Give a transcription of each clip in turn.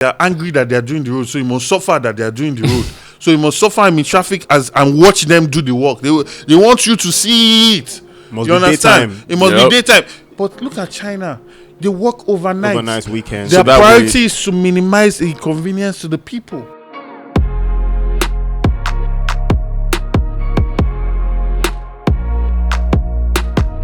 They are angry that they are doing the road, so you must suffer that they are doing the road. So you must suffer in traffic and watch them do the work. They want you to see it. You understand? Daytime. It must be daytime. But look at China. They work overnight. Overnight weekends. Their priority is to minimize the inconvenience to the people.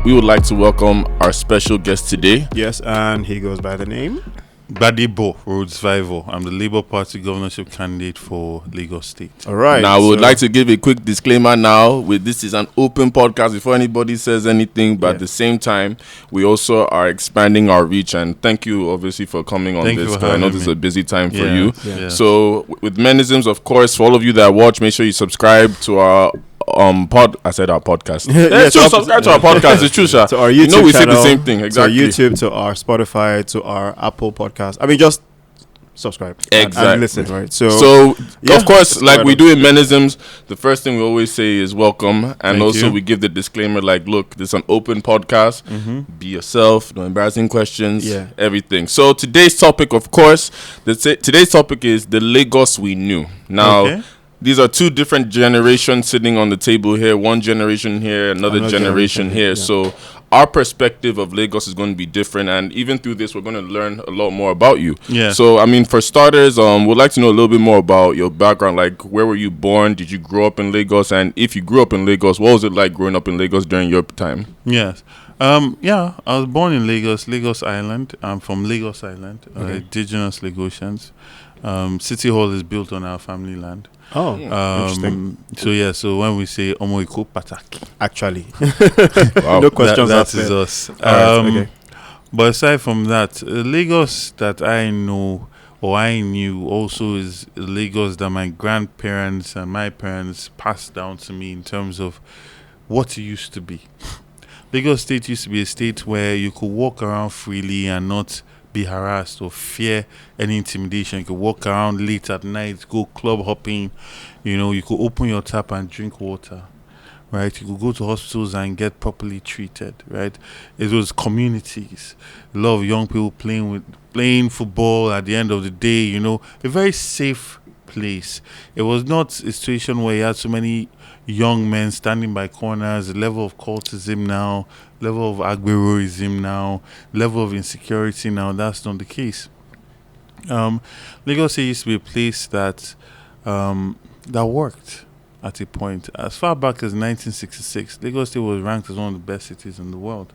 We would like to welcome our special guest today. Yes, and he goes by the name Gbadebo Rhodes-Vivour. I'm the Labour Party governorship candidate for Lagos State. All right. Now, we would like to give a quick disclaimer now. This is an open podcast before anybody says anything, but at the same time, we also are expanding our reach. And thank you, obviously, for coming on this. I know this is a busy time for you. Yeah. So, with MENISMS, of course, for all of you that watch, make sure you subscribe to our I said our podcast. Subscribe to our podcast. It's true, sir. To our YouTube we channel, say the same thing. Exactly. To our YouTube, to our Spotify, to our Apple podcast. I mean, just subscribe. Exactly. And listen, right? So of course, like we do in MENISMS, the first thing we always say is welcome, and we give the disclaimer like, look, this is an open podcast. Mm-hmm. Be yourself. No embarrassing questions. Yeah. Everything. So today's topic, of course, today's topic is the Lagos we knew. Now. These are two different generations sitting on the table here. One generation here, another generation here. Yeah. So our perspective of Lagos is going to be different. And even through this, we're going to learn a lot more about you. Yeah. So, I mean, for starters, we'd like to know a little bit more about your background. Like, where were you born? Did you grow up in Lagos? And if you grew up in Lagos, what was it like growing up in Lagos during your time? Yes. I was born in Lagos Island. I'm from Lagos Island, indigenous Lagosians. City Hall is built on our family land. Oh, interesting. So when we say Omo Iko Pataki, actually, wow. No questions. That is us. But aside from that, Lagos that I know or I knew also is Lagos that my grandparents and my parents passed down to me in terms of what it used to be. Lagos State used to be a state where you could walk around freely and not be harassed or fear any intimidation. You could walk around late at night, go club hopping, you could open your tap and drink water, right? You could go to hospitals and get properly treated, right? It was communities, a lot of young people playing football at the end of the day, a very safe place. It was not a situation where you had so many young men standing by corners, the level of cultism now, level of agberoism now, level of insecurity now. That's not the case. Lagos used to be a place that worked at a point. As far back as 1966, Lagos State was ranked as one of the best cities in the world.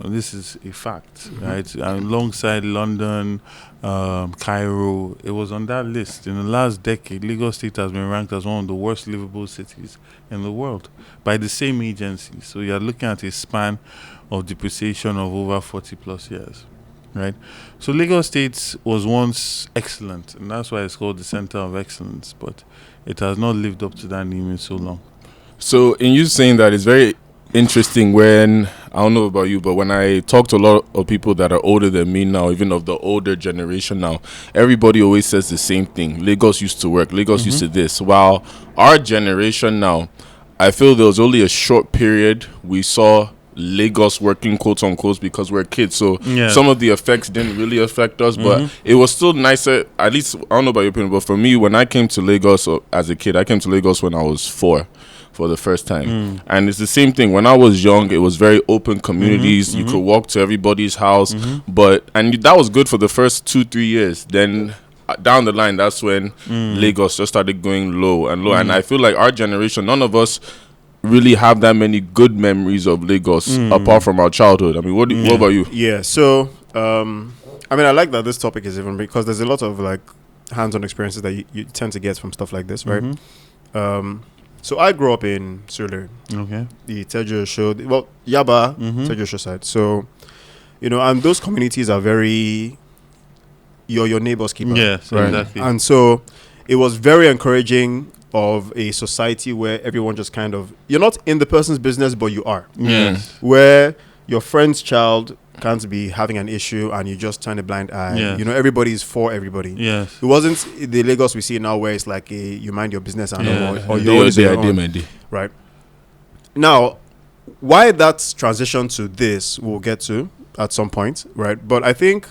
This is a fact, right? Alongside London, Cairo, it was on that list. In the last decade, Lagos State has been ranked as one of the worst livable cities in the world by the same agency. So you're looking at a span of depreciation of over 40 plus years, right? So Lagos State was once excellent, and that's why it's called the Center of Excellence, but it has not lived up to that name in so long. So in you saying that, it's very interesting when, I don't know about you, but when I talk to a lot of people that are older than me now, even of the older generation now, everybody always says the same thing. Lagos used to work. Lagos used to this. While our generation now, I feel there was only a short period we saw Lagos working, quote unquote, because we're kids. So some of the effects didn't really affect us, but it was still nicer. At least, I don't know about your opinion, but for me, when I came to Lagos as a kid, I came to Lagos when I was 4. For the first time. And it's the same thing. When I was young, it was very open communities. You could walk to everybody's house. And that was good for the first 2-3 years. Then down the line, that's when Lagos just started going low and low. And I feel like our generation, none of us really have that many good memories of Lagos apart from our childhood. I mean, what about you? Yeah, so I like that this topic is even because there's a lot of like hands-on experiences that you tend to get from stuff like this, right? So I grew up in Sulu, the Tejo show, Yaba, Tejo show side. So, and those communities are very, your neighbor's keeper. Yes, right? Exactly. And so it was very encouraging of a society where everyone just kind of, you're not in the person's business, but you are. Yes. Where your friend's child can't be having an issue and you just turn a blind eye. Yes. Everybody's for everybody. Yes. It wasn't the Lagos we see now where it's like you mind your business and or you always right. Now, why that's transition to this we'll get to at some point, right? But I think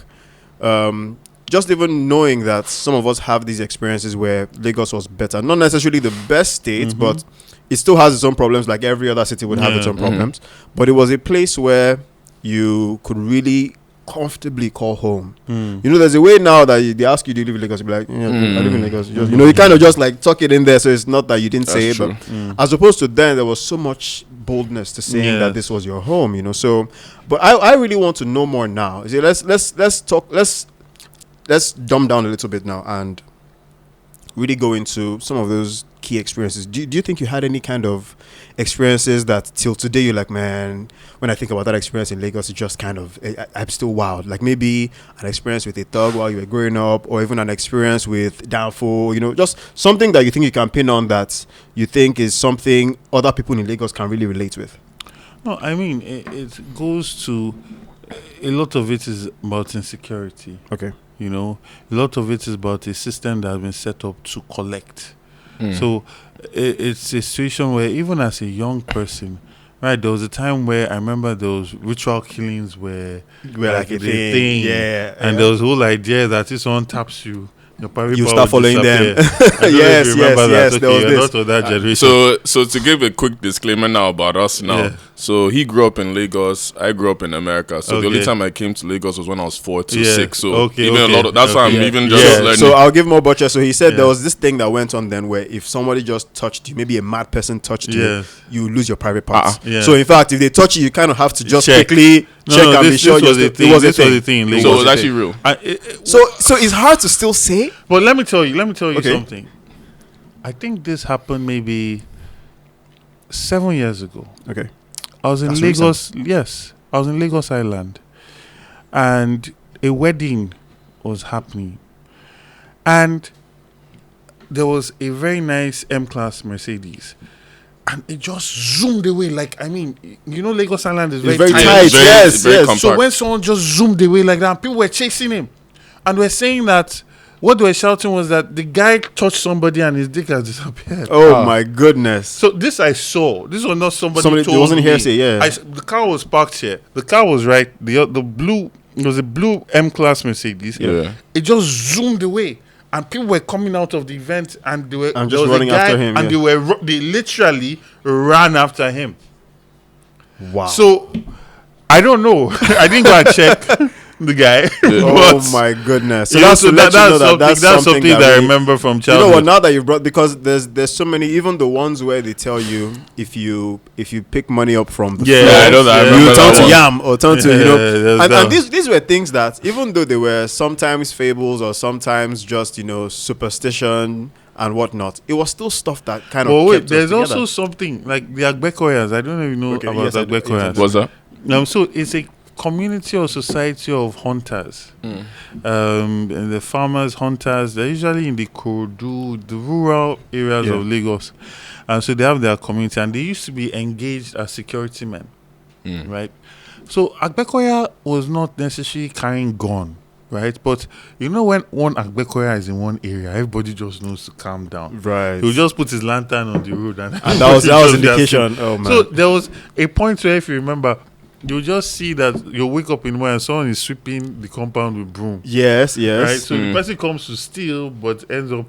just even knowing that some of us have these experiences where Lagos was better, not necessarily the best state, but it still has its own problems, like every other city would have its own problems. But it was a place where you could really comfortably call home. You know, there's a way now that they ask you, do you live in Lagos? You be like, yeah, I live in Lagos. You know, you kind of just like tuck it in there, so it's not that you didn't say it. But as opposed to then, there was so much boldness to saying that this was your home. You know, so. But I really want to know more now. See, let's talk. Let's dumb down a little bit now and really go into some of those key experiences. Do you think you had any kind of experiences that till today you're like, man, when I think about that experience in Lagos, it's just kind of, I'm still wild. Like maybe an experience with a thug while you were growing up, or even an experience with downfall, you know, just something that you think you can pin on that you think is something other people in Lagos can really relate with. No, I mean, it goes to, a lot of it is about insecurity. Okay. You know, a lot of it is about a system that has been set up to collect. So it's a situation where even as a young person, right, there was a time where I remember those ritual killings were like a thing. Yeah. And there was a whole idea that if someone taps you, your private you power start following them. Yes. There was this. Not of that generation. So to give a quick disclaimer now about us now. Yeah. So he grew up in Lagos. I grew up in America. So the only time I came to Lagos was when I was 4 to 6. So a lot of, that's why I'm even just learning. So I'll give more butcher. So he said there was this thing that went on then where if somebody just touched you, maybe a mad person touched you, you lose your private parts. So in fact, if they touch you, you kind of have to just quickly check and be sure. It was a thing. So it was actually real. So it's hard to still say. But let me tell you something. I think this happened maybe 7 years ago. Okay. I was in Lagos. Yes, I was in Lagos Island, and a wedding was happening, and there was a very nice M-Class Mercedes, and it just zoomed away. Like, I mean, you know, Lagos Island is very tight. Yes. So when someone just zoomed away like that, people were chasing him, and we're saying that. What they were shouting was that the guy touched somebody and his dick has disappeared. Oh my goodness! So this I saw. This was not somebody told it wasn't me. hearsay. Yeah. The car was parked here. The car was right. The blue. It was a blue M-Class Mercedes. Yeah. It just zoomed away, and people were coming out of the event, and they were just running after him. And they literally ran after him. Wow. So I don't know. I didn't go and check. The guy. Oh my goodness! So that's something that I remember from childhood. You know what? Now that you've brought, because there's so many, even the ones where they tell you if you pick money up from the floor, I know that. you turn to yam or turn to and these were things that even though they were sometimes fables or sometimes just superstition and whatnot, it was still stuff that kind of. Wait, there's also something like the Agbekoyas. I don't even know about the Agbekoyas. What's that? So it's a community or society of hunters. And the farmers, hunters, they're usually in the Kurudu, the rural areas of Lagos. And so they have their community, and they used to be engaged as security men. Right? So Agbekoya was not necessarily carrying gun, right? But you know, when one Agbekoya is in one area, everybody just knows to calm down. Right. He'll just put his lantern on the road, and that was indication. Oh man. So there was a point where, if you remember, you'll just see that you'll wake up in the morning and someone is sweeping the compound with broom. Yes. Right? So the person comes to steal but ends up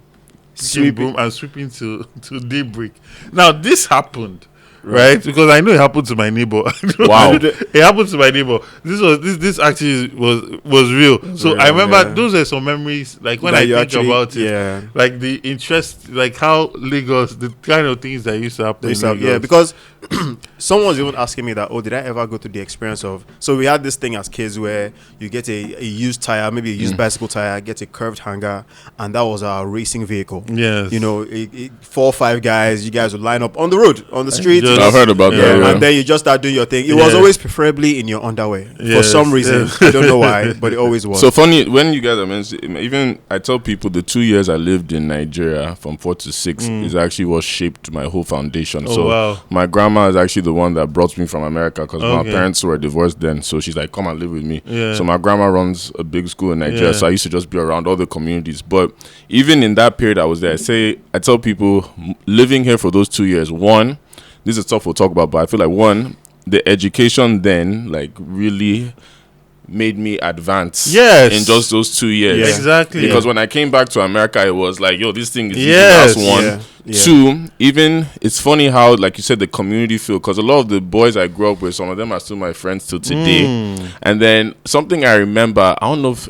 sweeping broom and sweeping till daybreak. Now this happened. Right, because I know it happened to my neighbor. Wow, it happened to my neighbor. This actually was real. So I remember those are some memories. Like when I think about it, like the interest, like how Lagos, the kind of things that used to happen. Because someone was even asking me that. Oh, did I ever go through the experience of? So we had this thing as kids where you get a used tire, maybe a used bicycle tire, get a curved hanger, and that was our racing vehicle. Yes, 4 or 5 guys. You guys would line up on the road, on the street. I've heard about that. And then you just start doing your thing. It was always preferably in your underwear for some reason. I don't know why, but it always was. So funny when you guys are mentioning. Even I tell people the 2 years I lived in Nigeria from 4 to 6 is actually what shaped my whole foundation. My grandma is actually the one that brought me from America because my parents were divorced then. So she's like, come and live with me. So my grandma runs a big school in Nigeria. So I used to just be around all the communities. But even in that period I was there, I tell people living here for those 2 years, one, this is stuff we'll talk about, but I feel like one, the education then like really made me advance Yes. in just those 2 years. Yeah. Exactly. Because when I came back to America, it was like, yo, this thing is Yes. that's one. Yeah. Yeah. Two, even it's funny how, like you said, the community feel, because a lot of the boys I grew up with, some of them are still my friends till today. And then something I remember, I don't know if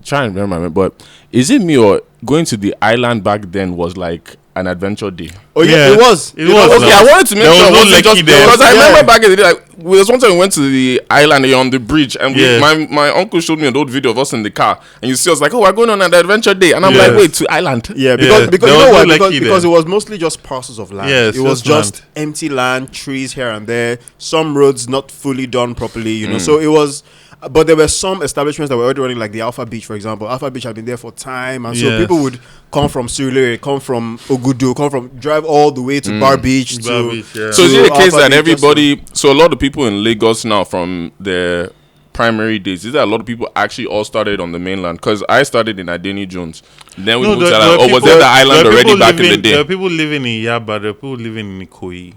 trying to remember, but is it me or going to the island back then was like an adventure day? Oh yeah, it was. It was. Okay, I wanted to make There sure was it no wasn't just Lekki there. because I Yeah. remember back in the day, like there was one time we went to the island and you're on the bridge, and Yeah. my uncle showed me an old video of us in the car, and you see us like, oh, we're going on an adventure day, and I'm Yes. like, wait, to island? Yeah, Yeah. because There you know was why? no Because, Lekki because there. it was mostly just parcels of land. Yes, it was just just empty land, trees here and there, some roads not fully done properly, you know. So it was, but there were some establishments that were already running, like the Alpha Beach, for example. Alpha Beach had been there for time, and so Yes. people would come from Surulere, come from Ogudu, drive all the way to Bar Beach. Bar to Beach, yeah. So is it the case Alpha that Beach, everybody, so a lot of people in Lagos now from their primary days, is that a lot of people actually all started on the mainland? Because I started in Adeni Jones, then we moved to Island. Or was there the island already back in the There day? are people living in Yaba, there are people living in Ikoyi,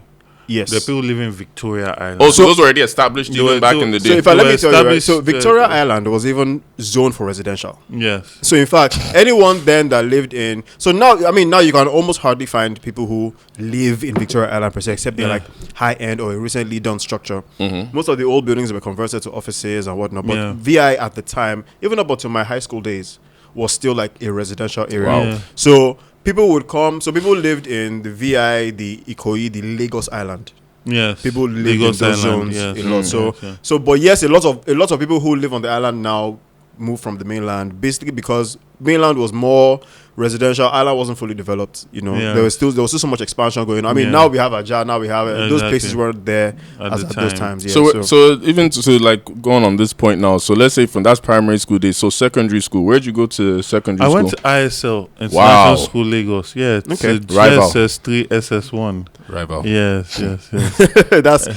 Yes. there are people living in Victoria Island. Oh, so those were already established They even were- back so- in the So day. if I let were me tell you, right, established, so Victoria Island was even zoned for residential. Yes. So in fact, anyone then that lived in, so now now you can almost hardly find people who live in Victoria Island per se, except they're Yeah. like high end or a recently done structure. Most of the old buildings were converted to offices and whatnot. But Yeah. VI at the time, even up to my high school days, was still like a residential area. Wow. Yeah. So people would come. So people lived in the VI, the Ikoyi, the Lagos Island. Yes. People live Lagos in those Island, zones yes. a lot. So Yes, yes. so but yes, a lot of people who live on the island now move from the mainland, basically because mainland was more residential, island wasn't fully developed, you know. Yeah. There was still so much expansion going on. I mean, Yeah. now we have Ajah, now we have those Exactly. places weren't there At at the those time. times. Yeah. So even to like going on this point now, so let's say from that's primary school days, so secondary school, where'd you go to secondary I school? went to ISL, International Wow. School Lagos. Yeah, it's Okay. Rival. GSS3, SS1. Rival. Yes, yes. that's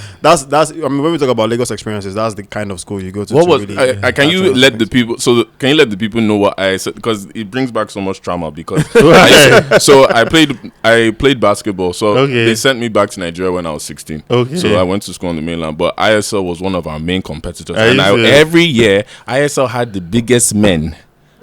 I mean, when we talk about Lagos experiences, that's the kind of school you go to. What to was really can you capture let the those people can you let the people know what I said, because it brings back so much trauma because Right. so I played basketball, so Okay. they sent me back to Nigeria when I was 16. Okay. So I went to school on the mainland, but ISL was one of our main competitors, Are and you serious? every year ISL had the biggest men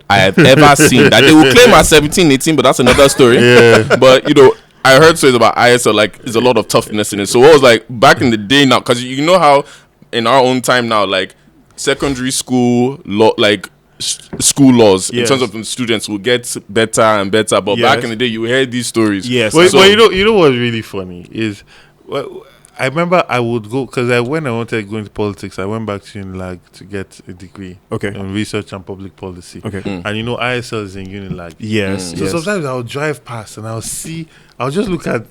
I have ever seen. That they will claim at 17, 18, but that's another story. Yeah. But you know, I heard stories about ISL, like there's a lot of toughness in it. So what was like back in the day now, because you know how in our own time now, like secondary school law, like school laws Yes. in terms of the students will get better and better. But back Yes. in the day, you heard these stories. Yes. Well, So- well, you know what's really funny is, well, I remember I would go because when I wanted to go into politics, I went back to Unilag to get a degree Okay. in research and public policy. Okay. And you know, ISL is in Unilag. Yes. So yes. sometimes I'll drive past and I'll just look at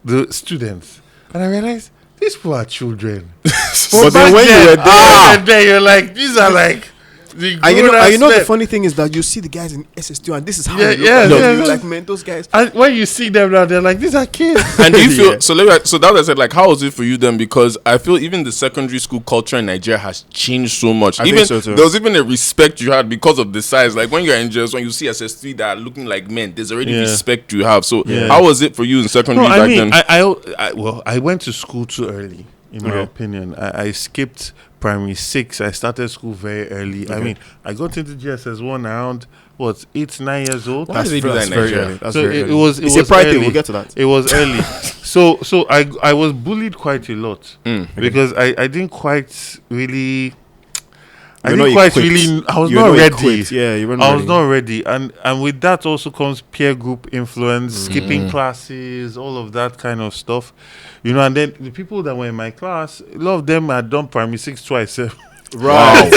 the students and I realize these people are children. But then when you were there, and then you're like, these are like the and you know grown-ass the men. funny thing is that you see the guys in SS2, and this is how Yeah, they look yeah, like. yeah, You're yeah. like, man, those guys. And when you see them now, they're like, these are kids. And do you feel Yeah. so? So that was I said, like, how was it for you then? Because I feel even the secondary school culture in Nigeria has changed so much. I Even think so too. there was even a respect you had because of the size. Like when you're in JS, when you see SS3 that are looking like men, there's already Yeah. respect you have. So Yeah. how was it for you in secondary No, back I mean, then? I went to school too early, in my Okay. opinion. I skipped primary 6. I started school very early. I Okay. mean, I got into GSS1 around, 8, 9 years old. Why do they do that in very Nigeria? early. That's So very it early. was It's a pride thing. early. We'll get to that. It was early. So I was bullied quite a lot because I didn't quite really. I You're didn't not quite equipped. really. I was You're not not ready. equipped. Yeah, you weren't I was ready. not ready, and with that also comes peer group influence, skipping classes, all of that kind of stuff, you know. And then the people that were in my class, a lot of them had done primary 6 twice. Wow.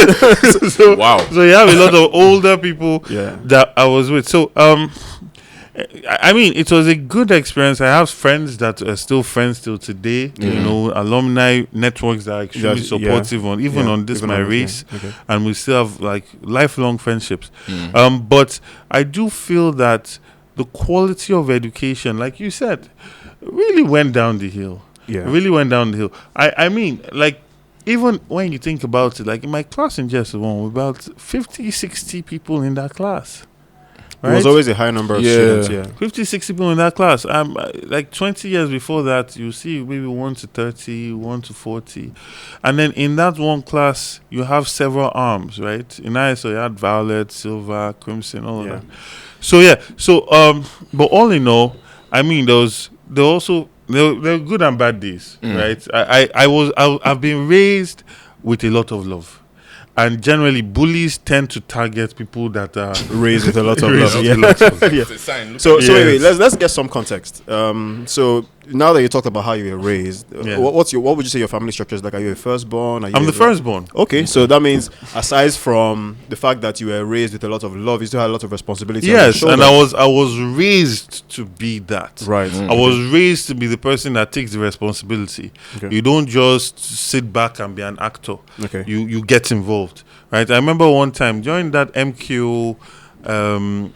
so, Wow. So you have a lot of older people Yeah. that I was with. So I mean, it was a good experience. I have friends that are still friends till today. You know, alumni networks that are extremely Yes, yeah. supportive on even Yeah, on this even my on this, yeah. race, Okay. and we still have like lifelong friendships. But I do feel that the quality of education, like you said, really went down the hill. Yeah. Really went down the hill. I mean, like, even when you think about it, like in my class in JS1, about 50, 60 people in that class. Right? There was always a high number of students, 50, 60 people in that class. Like 20 years before that, you see maybe 1 to 30, 1 to 40. And then in that one class, you have several arms, right? In ISO, you had violet, silver, crimson, all of that. So, but all in all, I mean, there were good and bad days, right? I've been raised with a lot of love. And generally, bullies tend to target people that are raised with a lot of love. It's a sign. So wait, let's get some context. So now that you talked about how you were raised, what would you say your family structure is like? Are you a firstborn? I'm the firstborn. Okay, so that means aside from the fact that you were raised with a lot of love, you still had a lot of responsibility. Yes, and I was raised to be that. Right. I was raised to be the person that takes the responsibility. Okay. You don't just sit back and be an actor. Okay. You get involved. Right. I remember one time during that MQ.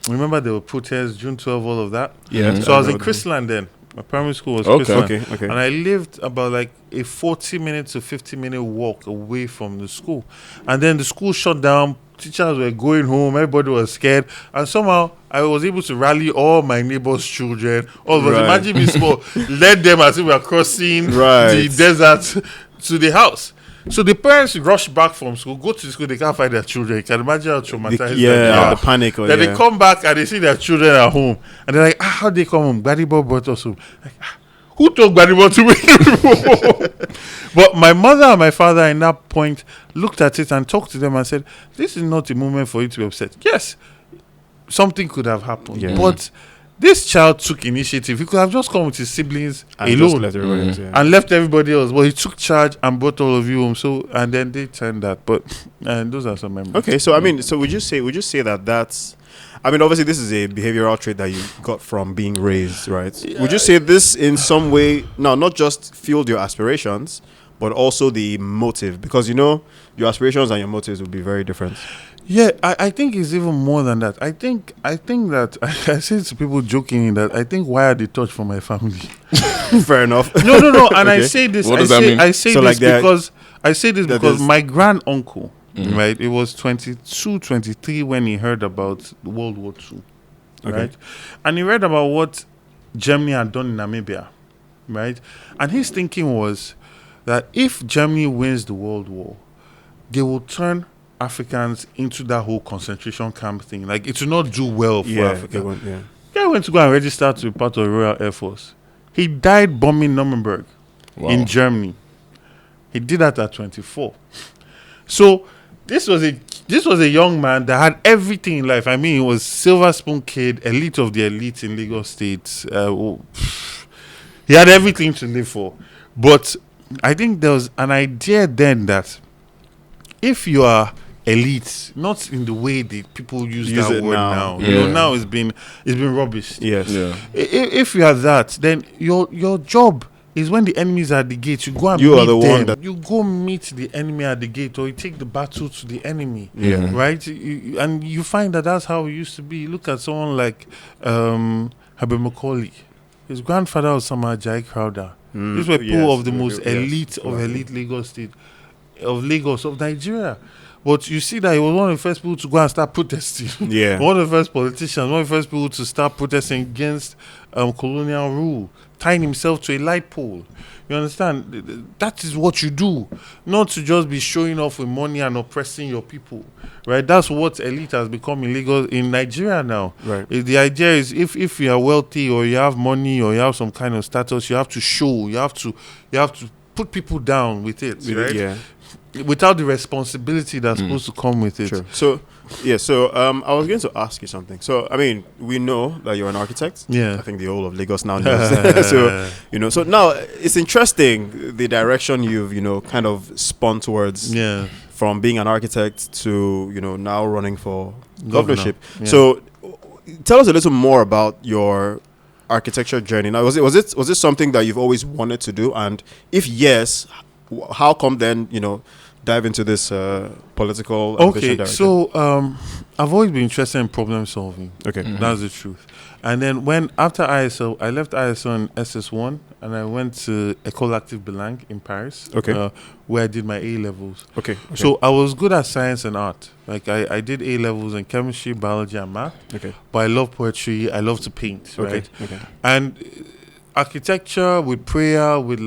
Remember there were protests, June 12, all of that. Yeah. So I was in Chrisland then. My primary school was Chrisland. Okay. And I lived about like a 40-minute to 50-minute walk away from the school. And then the school shut down. Teachers were going home. Everybody was scared. And somehow I was able to rally all my neighbors' children. All of us. Imagine me small. Led them as if we were crossing the desert to the house. So the parents rush back from school, go to the school, they can't find their children. You can imagine how traumatized they are. The panic. Then they come back and they see their children at home. And they're like, how they come home? Gbadebo brought us home. Like, who told Gbadebo to bring home? But my mother and my father in that point looked at it and talked to them and said, this is not a moment for you to be upset. Yes, something could have happened. Yeah. But this child took initiative. He could have just come with his siblings alone and left everybody else. But he took charge and brought all of you home. So and then they turned that. But those are some memories. Okay, so I mean, so would you say that that's? I mean, obviously, this is a behavioral trait that you got from being raised, right? Yeah. Would you say this in some way now not just fueled your aspirations, but also the motive? Because your aspirations and your motives would be very different. Yeah, I think it's even more than that. I think that I say to people jokingly that I think why are they touched for my family? Fair enough. No. And okay. I say this. What does that mean? I say this because my grand uncle, right? It was 22, 23 when he heard about World War II, right? And he read about what Germany had done in Namibia, right? And his thinking was that if Germany wins the World War, they will turn Africans into that whole concentration camp thing. Like, it will not do well for Africa. Guy went to go and register to be part of the Royal Air Force. He died bombing Nuremberg in Germany. He did that at 24. So this was a young man that had everything in life. I mean, he was silver spoon kid, elite of the elite in Lagos State. He had everything to live for. But I think there was an idea then that if you are elite, not in the way that people use that word now. Now it's been rubbish. Yes. Yeah. If you are that, then your job is when the enemies are at the gate, you go and you meet are the them. one that you go meet the enemy at the gate, or you take the battle to the enemy. Yeah. Right? And you find that's how it used to be. Look at someone like Herbert Macaulay. His grandfather was Samuel Jai Crowder. These were people of the most elite of elite Lagos State, of Nigeria. But you see that he was one of the first people to go and start protesting. Yeah. One of the first politicians, one of the first people to start protesting against colonial rule, tying himself to a light pole. You understand? That is what you do. Not to just be showing off with money and oppressing your people. Right? That's what elite has become illegal in Nigeria now. Right. The idea is if you are wealthy or you have money or you have some kind of status, you have to show, you have to put people down with it. Right? Yeah. Without the responsibility that's supposed to come with it. True. So I was going to ask you something. So, I mean, we know that you're an architect. Yeah. I think the whole of Lagos now knows. So now it's interesting the direction you've, kind of spun towards from being an architect to, now running for governorship. Yeah. So tell us a little more about your architecture journey. Now, was it something that you've always wanted to do? And if yes, how come then, dive into this political Okay, ambition direction? so I've always been interested in problem solving. Okay. That's the truth. And then after ISO, I left ISO in SS1 and I went to École Active Bilingue in Paris. Okay. Where I did my A levels. Okay. So I was good at science and art. Like I did A levels in chemistry, biology, and math. Okay. But I love poetry. I love to paint. Right. Okay. And architecture with prayer, with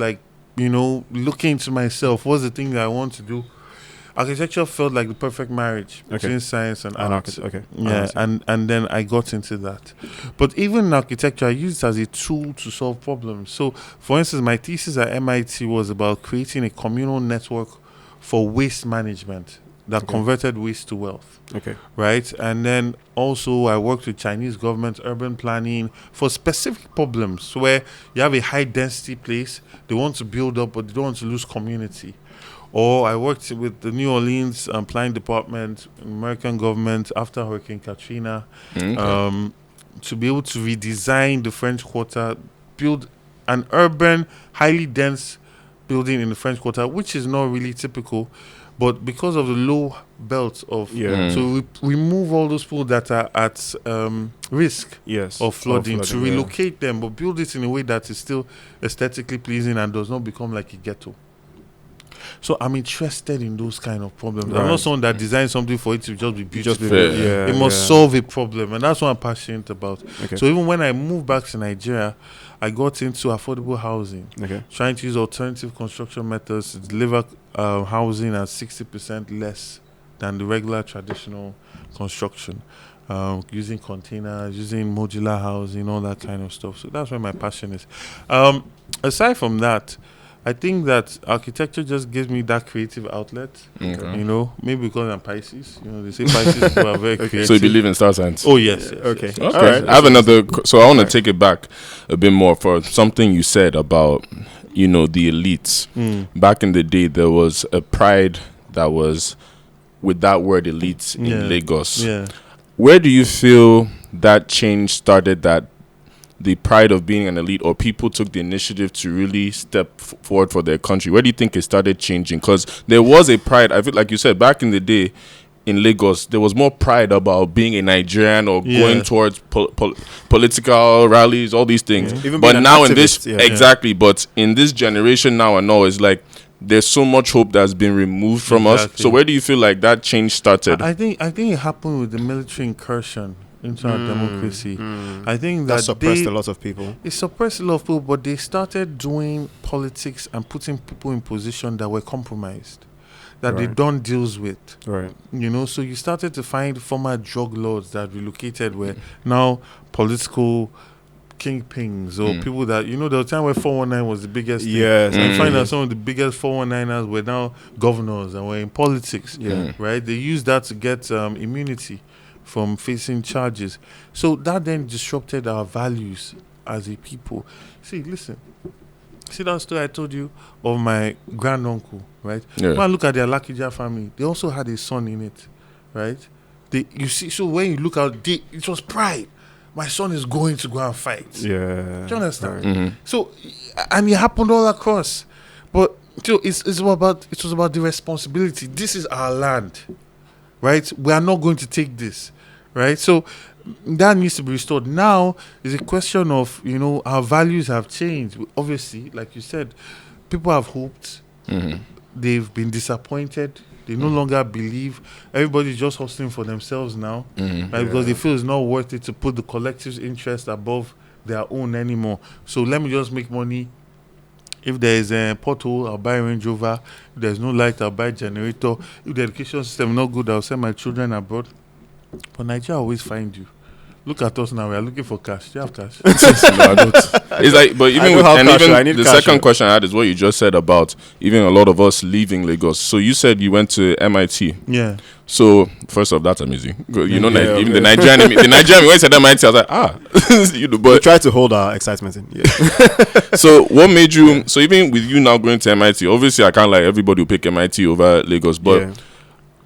looking into myself. What's the thing that I want to do? Architecture felt like the perfect marriage between science and art. Yeah, and then I got into that. But even in architecture, I used it as a tool to solve problems. So, for instance, my thesis at MIT was about creating a communal network for waste management that converted waste to wealth. Okay. Right? And then also I worked with Chinese government urban planning for specific problems where you have a high density place, they want to build up, but they don't want to lose community. Or I worked with the New Orleans planning department, American government after Hurricane Katrina, to be able to redesign the French Quarter, build an urban, highly dense building in the French Quarter, which is not really typical. But because of the low belt of, so we remove all those people that are at risk of flooding to relocate them, but build it in a way that is still aesthetically pleasing and does not become like a ghetto. So I'm interested in those kind of problems. Right. I'm not someone that designs something for it to just be beautiful. It must solve a problem, and that's what I'm passionate about. Okay. So even when I moved back to Nigeria, I got into affordable housing, trying to use alternative construction methods to deliver housing at 60% less than the regular traditional construction, using containers, using modular housing, all that kind of stuff. So that's where my passion is. Aside from that, I think that architecture just gives me that creative outlet. Maybe because I'm Pisces. They say Pisces people are very creative. So you believe in star signs? Oh, yes. Okay. All right. I have another. So I want to take it back a bit more for something you said about, the elites. Back in the day, there was a pride that was with that word elites in Lagos. Yeah. Where do you feel that change started, that the pride of being an elite, or people took the initiative to really step forward for their country? Where do you think it started changing? Because there was a pride, I feel like you said, back in the day in Lagos, there was more pride about being a Nigerian or going towards political rallies, all these things. But now in this, but in this generation now and all, it's like there's so much hope that's been removed from us. So where do you feel like that change started? I think it happened with the military incursion into our democracy. I think that suppressed a lot of people. It suppressed a lot of people, but they started doing politics and putting people in position that were compromised, that they done deals with. Right. So you started to find former drug lords that relocated were now political kingpins or people that, there was a time where 419 was the biggest thing. Yes. And you find that some of the biggest 419ers were now governors and were in politics. Yeah. Right? They used that to get immunity from facing charges. So that then disrupted our values as a people. See that story I told you of my granduncle, right? When I look at their Lakija family, they also had a son in it, right? So when you look at it was pride. My son is going to go and fight. Yeah. Do you understand? Right. So, and it happened all across. But it was about the responsibility. This is our land, right? We are not going to take this, right? So that needs to be restored. Now is a question of, our values have changed. Obviously, like you said, people have hoped. They've been disappointed. They no longer believe. Everybody's just hustling for themselves now, right? Because they feel it's not worth it to put the collective's interest above their own anymore. So let me just make money. If there is a pothole, I'll buy a Range Rover. If there's no light, I'll buy a generator. If the education system is not good, I'll send my children abroad. But Nigeria always find you. Look at us now. We are looking for cash. Do you have cash? No, I don't. It's like, but even the second question I had is what you just said about even a lot of us leaving Lagos. So you said you went to MIT. Yeah. So first off, that's amazing. Even the Nigerian, when you said MIT, I was like, but we try to hold our excitement in. Yeah. So what made you? So even with you now going to MIT, obviously I can't like everybody will pick MIT over Lagos, but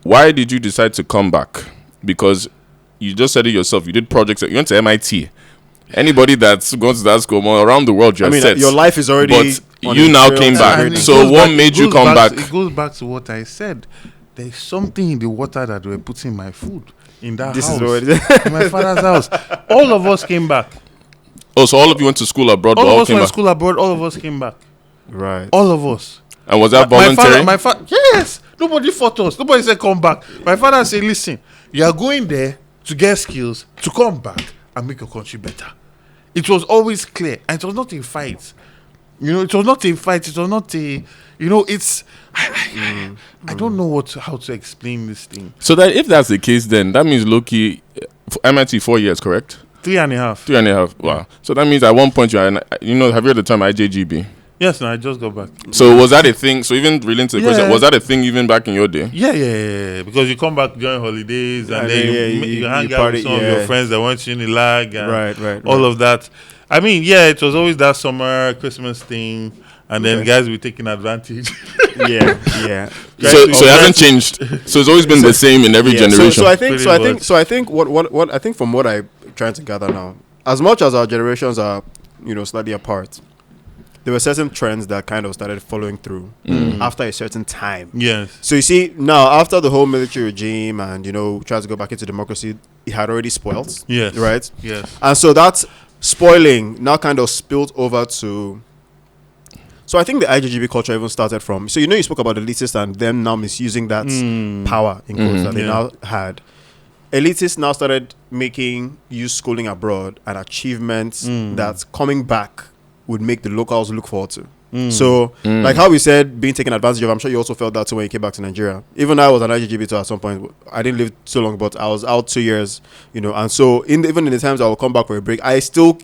why did you decide to come back? Because you just said it yourself. You did projects. You went to MIT. Anybody that's gone to that school around the world, your life is already You now came back. So what made you come back? It goes back to what I said. There's something in the water that we're putting in my food in that house. Is what it is. In my father's house. All of us came back. Oh, so all of you went to school abroad? All of us went to school abroad. All of us came back. Right. All of us. And was that voluntary? My father, yes. Nobody fought us. Nobody said come back. My father said, listen, you are going there to get skills, to come back and make your country better. It was always clear. And it was not a fight. It was not a fight. It was not a, it's, I don't know how to explain this thing. So that if that's the case, then that means Loki, MIT 4 years, correct? 3.5. 3.5. Wow. So that means at one point have you heard the term IJGB? Yes, no, I just got back. So was that a thing? So even relating to the question, was that a thing even back in your day? Yeah. Because you come back during holidays and then you hang out with some of your friends that went to Unilag and right. all of that. I mean, it was always that summer Christmas thing, and then guys were taking advantage. yeah. So it hasn't changed. So it's always been the same in every generation. So I think what I think from what I'm trying to gather now, as much as our generations are slightly apart, there were certain trends that kind of started following through after a certain time. Yes. So you see, now after the whole military regime and trying to go back into democracy, it had already spoiled. Yes. Right. Yes. And so that spoiling now kind of spilled over to. So I think the IJGB culture even started from. So you spoke about the elitists and them now misusing that power in quotes that they now had. Elitists now started use schooling abroad and achievements that coming back would make the locals look forward to. So, like how we said, being taken advantage of, I'm sure you also felt that too when you came back to Nigeria. Even I was an IGGB too at some point. I didn't live so long, but I was out 2 years, and so even in the times I would come back for a break, I still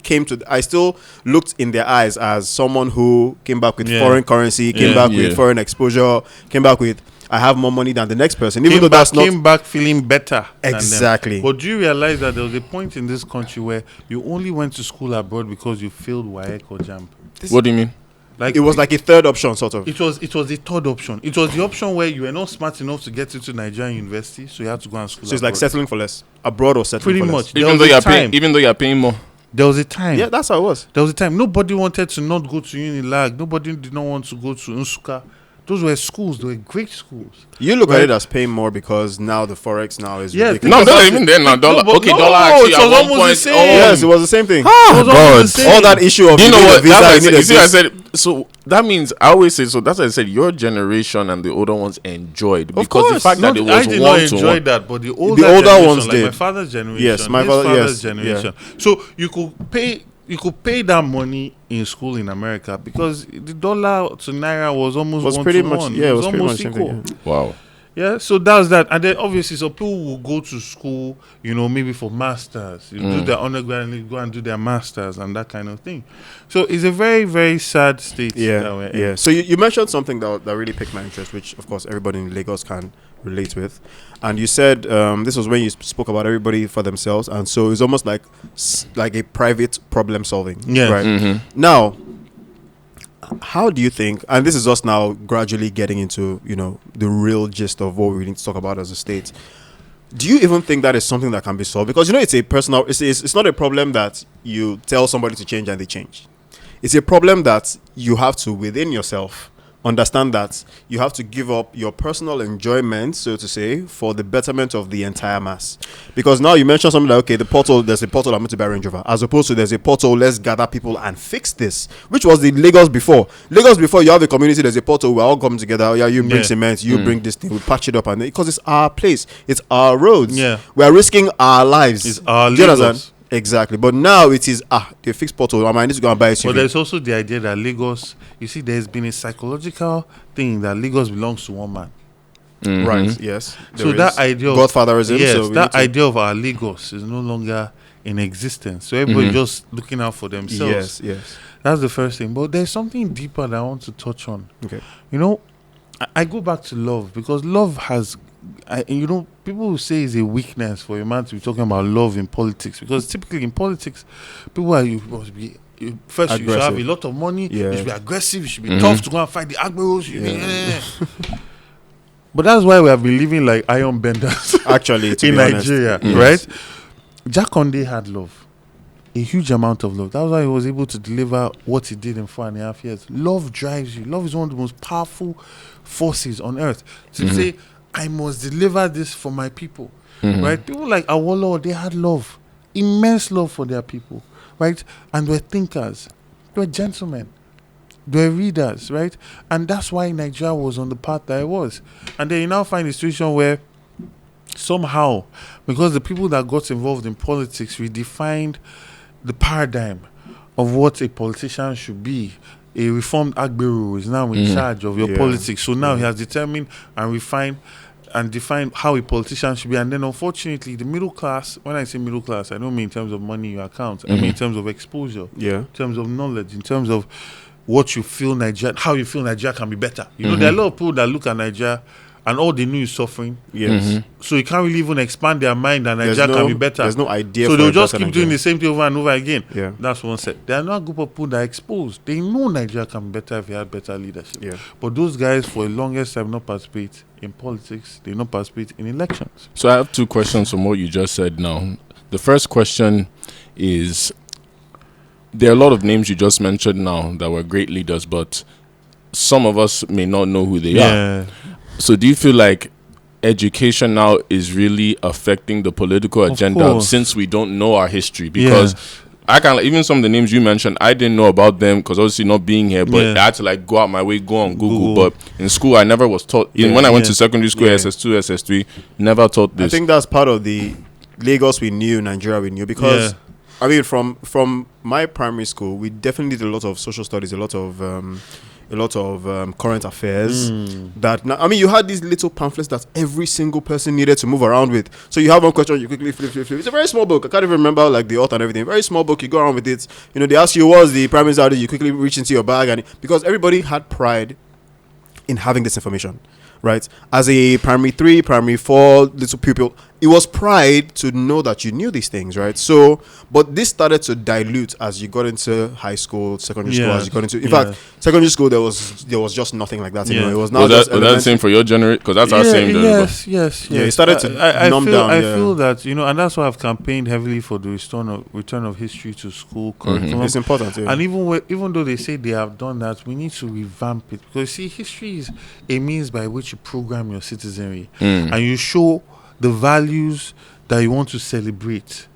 looked in their eyes as someone who came back with foreign currency, came back with foreign exposure, came back with, I have more money than the next person. Even though that's not... Came back feeling better. Exactly. But do you realize that there was a point in this country where you only went to school abroad because you failed WAEC or JAMB? What do you mean? Like it was like a third option, sort of. It was the third option. It was the option where you were not smart enough to get into Nigerian university, so you had to go and school. So it's like settling for less abroad or settling for less. Even though you're paying more. There was a time. Yeah, that's how it was. There was a time. Nobody wanted to not go to Unilag. Nobody did not want to go to Nsukka. Those were schools. They were great schools. You look at it as paying more because now the forex now is ridiculous. No, not even then. Now dollar. Dollar actually it was almost the same. Yes, it was the same thing. Oh God! All that issue of I said. So that means I always say. So that's why I said your generation and the older ones enjoyed because the fact that it was I did not enjoy that, but the older ones did. Like my father's generation. Yes, my father's generation. Yeah. So you could pay that money in school in America because the dollar to naira was almost pretty much much almost equal. Wow. Yeah, so that's that. And then obviously, so people will go to school, maybe for masters, do their undergrad and go and do their masters and that kind of thing. So it's a very, very sad state. Yeah. So you mentioned something that really piqued my interest, which of course everybody in Lagos can relate with. And you said this was when you spoke about everybody for themselves, and so it's almost like a private problem solving. Yeah. Right. Mm-hmm. Now, how do you think, and this is us now gradually getting into the real gist of what we need to talk about as a state, do you even think that is something that can be solved? Because it's a personal, it's not a problem that you tell somebody to change and they change. It's a problem that you have to, within yourself, understand that you have to give up your personal enjoyment, so to say, for the betterment of the entire mass. Because now you mentioned something like, okay, there's a portal, I'm going to buy a Range Rover, as opposed to there's a portal, let's gather people and fix this, which was the Lagos before. Lagos before, you have a community, there's a portal, we're all coming together, you bring cement, you bring this thing, we patch it up, and because it's our place, it's our roads. Yeah. We are risking our lives. It's our Lagos. Exactly, but now it is the fixed portal. I need to go and buy a SUV. But there's also the idea that Lagos, there's been a psychological thing that Lagos belongs to one man. Mm-hmm. Right. Yes. So that idea of Godfatherism. Yes, so that idea of our Lagos is no longer in existence. So everybody just looking out for themselves. Yes. That's the first thing. But there's something deeper that I want to touch on. Okay. I go back to love because love has. People will say it's a weakness for a man to be talking about love in politics because typically in politics, you must be first aggressive. You should have a lot of money. Yeah. You should be aggressive. You should be tough to go and fight the Agberos. But that's why we have been living like iron benders actually in Nigeria, right? Jack Conde had love. a huge amount of love. That's why he was able to deliver what he did in 4.5 years. Love drives you. Love is one of the most powerful forces on earth. To say, I must deliver this for my people. Right? People like Awolowo, they had love. Immense love for their people. Right? And we're thinkers. We're gentlemen. They're readers, right? And that's why Nigeria was on the path that it was. And then you now find a situation where somehow, because the people that got involved in politics redefined the paradigm of what a politician should be. A reformed Gbadebo is now in charge of your politics. So now he has determined and refined and defined how a politician should be. And then unfortunately, the middle class, when I say middle class, I don't mean in terms of money in your account. I mean in terms of exposure, in terms of knowledge, in terms of what you feel Nigeria, how you feel Nigeria can be better. You know, there are a lot of people that look at Nigeria and all they know is suffering. So you can't really even expand their mind that Nigeria can be better. There's no idea. So they'll just keep doing the same thing over and over again. That's one set. There are not a group of people that are exposed. They know Nigeria can be better if you had better leadership. But those guys, for the longest time, not participate in politics. They not participate in elections. So I have two questions from what you just said now. The first question is, there are a lot of names you just mentioned now that were great leaders, but some of us may not know who they are. So do you feel like education now is really affecting the political agenda since we don't know our history? Because I can, even some of the names you mentioned, I didn't know about them because obviously not being here, but I had to like go out my way, go on Google. But in school, I never was taught. Even when I went to secondary school, SS2, SS3, never taught this. I think that's part of the Lagos we knew, Nigeria we knew, because I mean, from my primary school, we definitely did a lot of social studies, a lot of current affairs. I mean, you had these little pamphlets that every single person needed to move around with. So you have one question, you quickly flip. It's a very small book. I can't even remember like the author and everything. Very small book. You go around with it. You know, they ask you what's the primary study. You quickly reach into your bag, and because everybody had pride in having this information. Right, as a primary 3, primary 4 little pupil, it was pride to know that you knew these things, right? So, but this started to dilute as you got into high school, secondary school. As you got into, in fact, secondary school, there was just nothing like that. You know, it was now was that the same for your generation? Because that's our same. Yes. Yeah, it started to numb down. I feel that, you know, and that's why I've campaigned heavily for the return of history to school curriculum. It's important. And even though they say they have done that, we need to revamp it, because see, history is a means by which you program your citizenry and you show the values that you want to celebrate,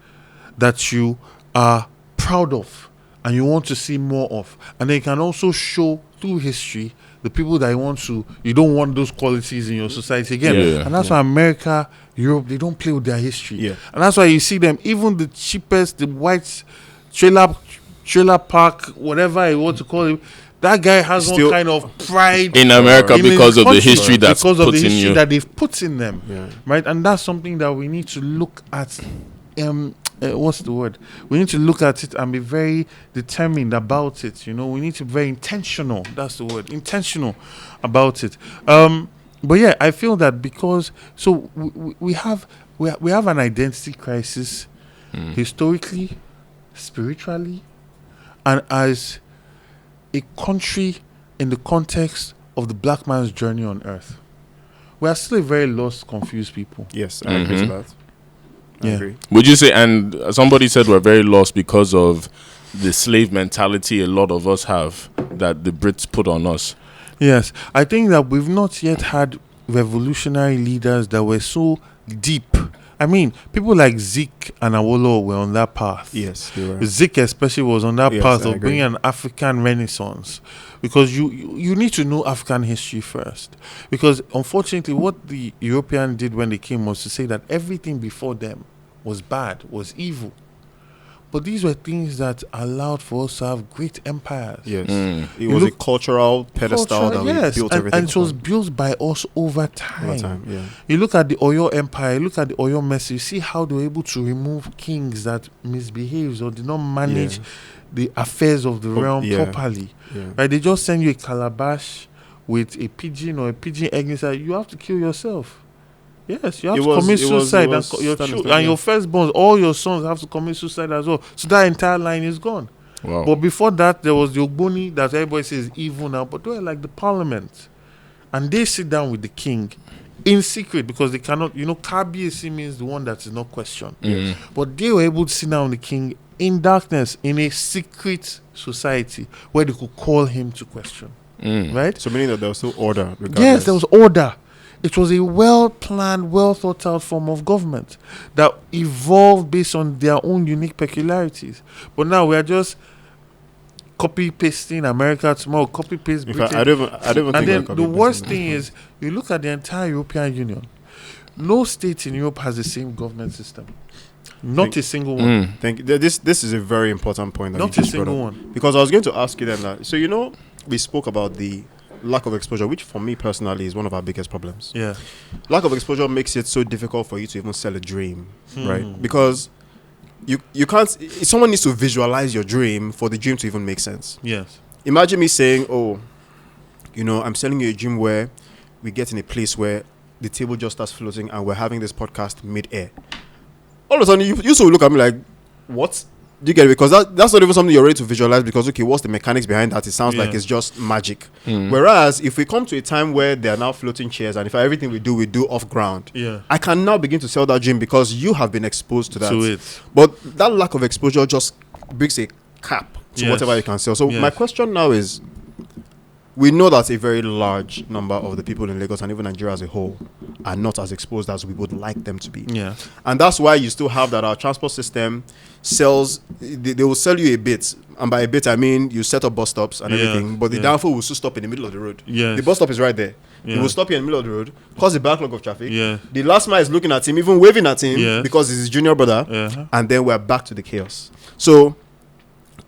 that you are proud of and you want to see more of. And then you can also show through history the people that you don't want those qualities in your society again. And that's why America, Europe, they don't play with their history. And that's why you see them, even the cheapest, the white trailer park, whatever you want to call it, that guy has still one kind of pride in America because of the history that's put in you, that they've put in them, right? And that's something that we need to look at. What's the word? We need to look at it and be very determined about it. You know, we need to be very intentional. That's the word, intentional about it. But yeah, I feel that because we have an identity crisis, historically, spiritually, and as a country in the context of the black man's journey on earth. We are still a very lost, confused people. Yes, I agree with that. I agree. Would you say, and somebody said we're very lost because of the slave mentality a lot of us have that the Brits put on us? Yes, I think that we've not yet had revolutionary leaders that were so deep. I mean, people like Zik and Awolowo were on that path. Yes, they were. Zik especially was on that path of bringing an African renaissance, because you need to know African history first. Because unfortunately, what the European did when they came was to say that everything before them was bad, was evil. But these were things that allowed for us to have great empires. Yes. It was a cultural pedestal that we built everything and it was built by us over time. You look at the Oyo Empire, you look at the Oyo Mess, you see how they were able to remove kings that misbehaved or did not manage the affairs of the realm properly. Right? They just send you a calabash with a pigeon or a pigeon egg inside. You have to kill yourself. Yes, you have to commit suicide, and your firstborns, all your sons have to commit suicide as well. So that entire line is gone. Wow. But before that, there was the Ogboni that everybody says evil now, but they were like the parliament. And they sit down with the king in secret, because they cannot, Kabiyesi means the one that is not questioned. But they were able to sit down with the king in darkness, in a secret society where they could call him to question. Right? So meaning that there was still order. Regardless. Yes, there was order. It was a well-planned, well-thought-out form of government that evolved based on their own unique peculiarities. But now we are just copy-pasting America tomorrow, copy-paste Britain. In fact, I don't even and think then the worst thing is, you look at the entire European Union. No state in Europe has the same government system. Not a single one. This is a very important point that Not you a just brought single up. one. Because I was going to ask you then that. So we spoke about the lack of exposure, which for me personally is one of our biggest problems. Yeah. Lack of exposure makes it so difficult for you to even sell a dream, right? Because you can't. Someone needs to visualize your dream for the dream to even make sense. Yes. Imagine me saying, "Oh, I'm selling you a dream where we get in a place where the table just starts floating and we're having this podcast mid-air." All of a sudden, you used to look at me like, "What?" Do you get it? Because that's not even something you're ready to visualize, because, okay, what's the mechanics behind that? It sounds like it's just magic. Whereas, if we come to a time where there are now floating chairs, and if everything we do off ground, I can now begin to sell that dream because you have been exposed to that. To it. But that lack of exposure just brings a cap to whatever you can sell. So my question now is, we know that a very large number of the people in Lagos and even Nigeria as a whole are not as exposed as we would like them to be. Yeah. And that's why you still have that our transport system sells, they will sell you a bit. And by a bit, I mean you set up bus stops and everything, but the downfall will still stop in the middle of the road. Yes. The bus stop is right there. It will stop you in the middle of the road, cause a backlog of traffic. Yeah. The last man is looking at him, even waving at him because he's his junior brother. And then we're back to the chaos. So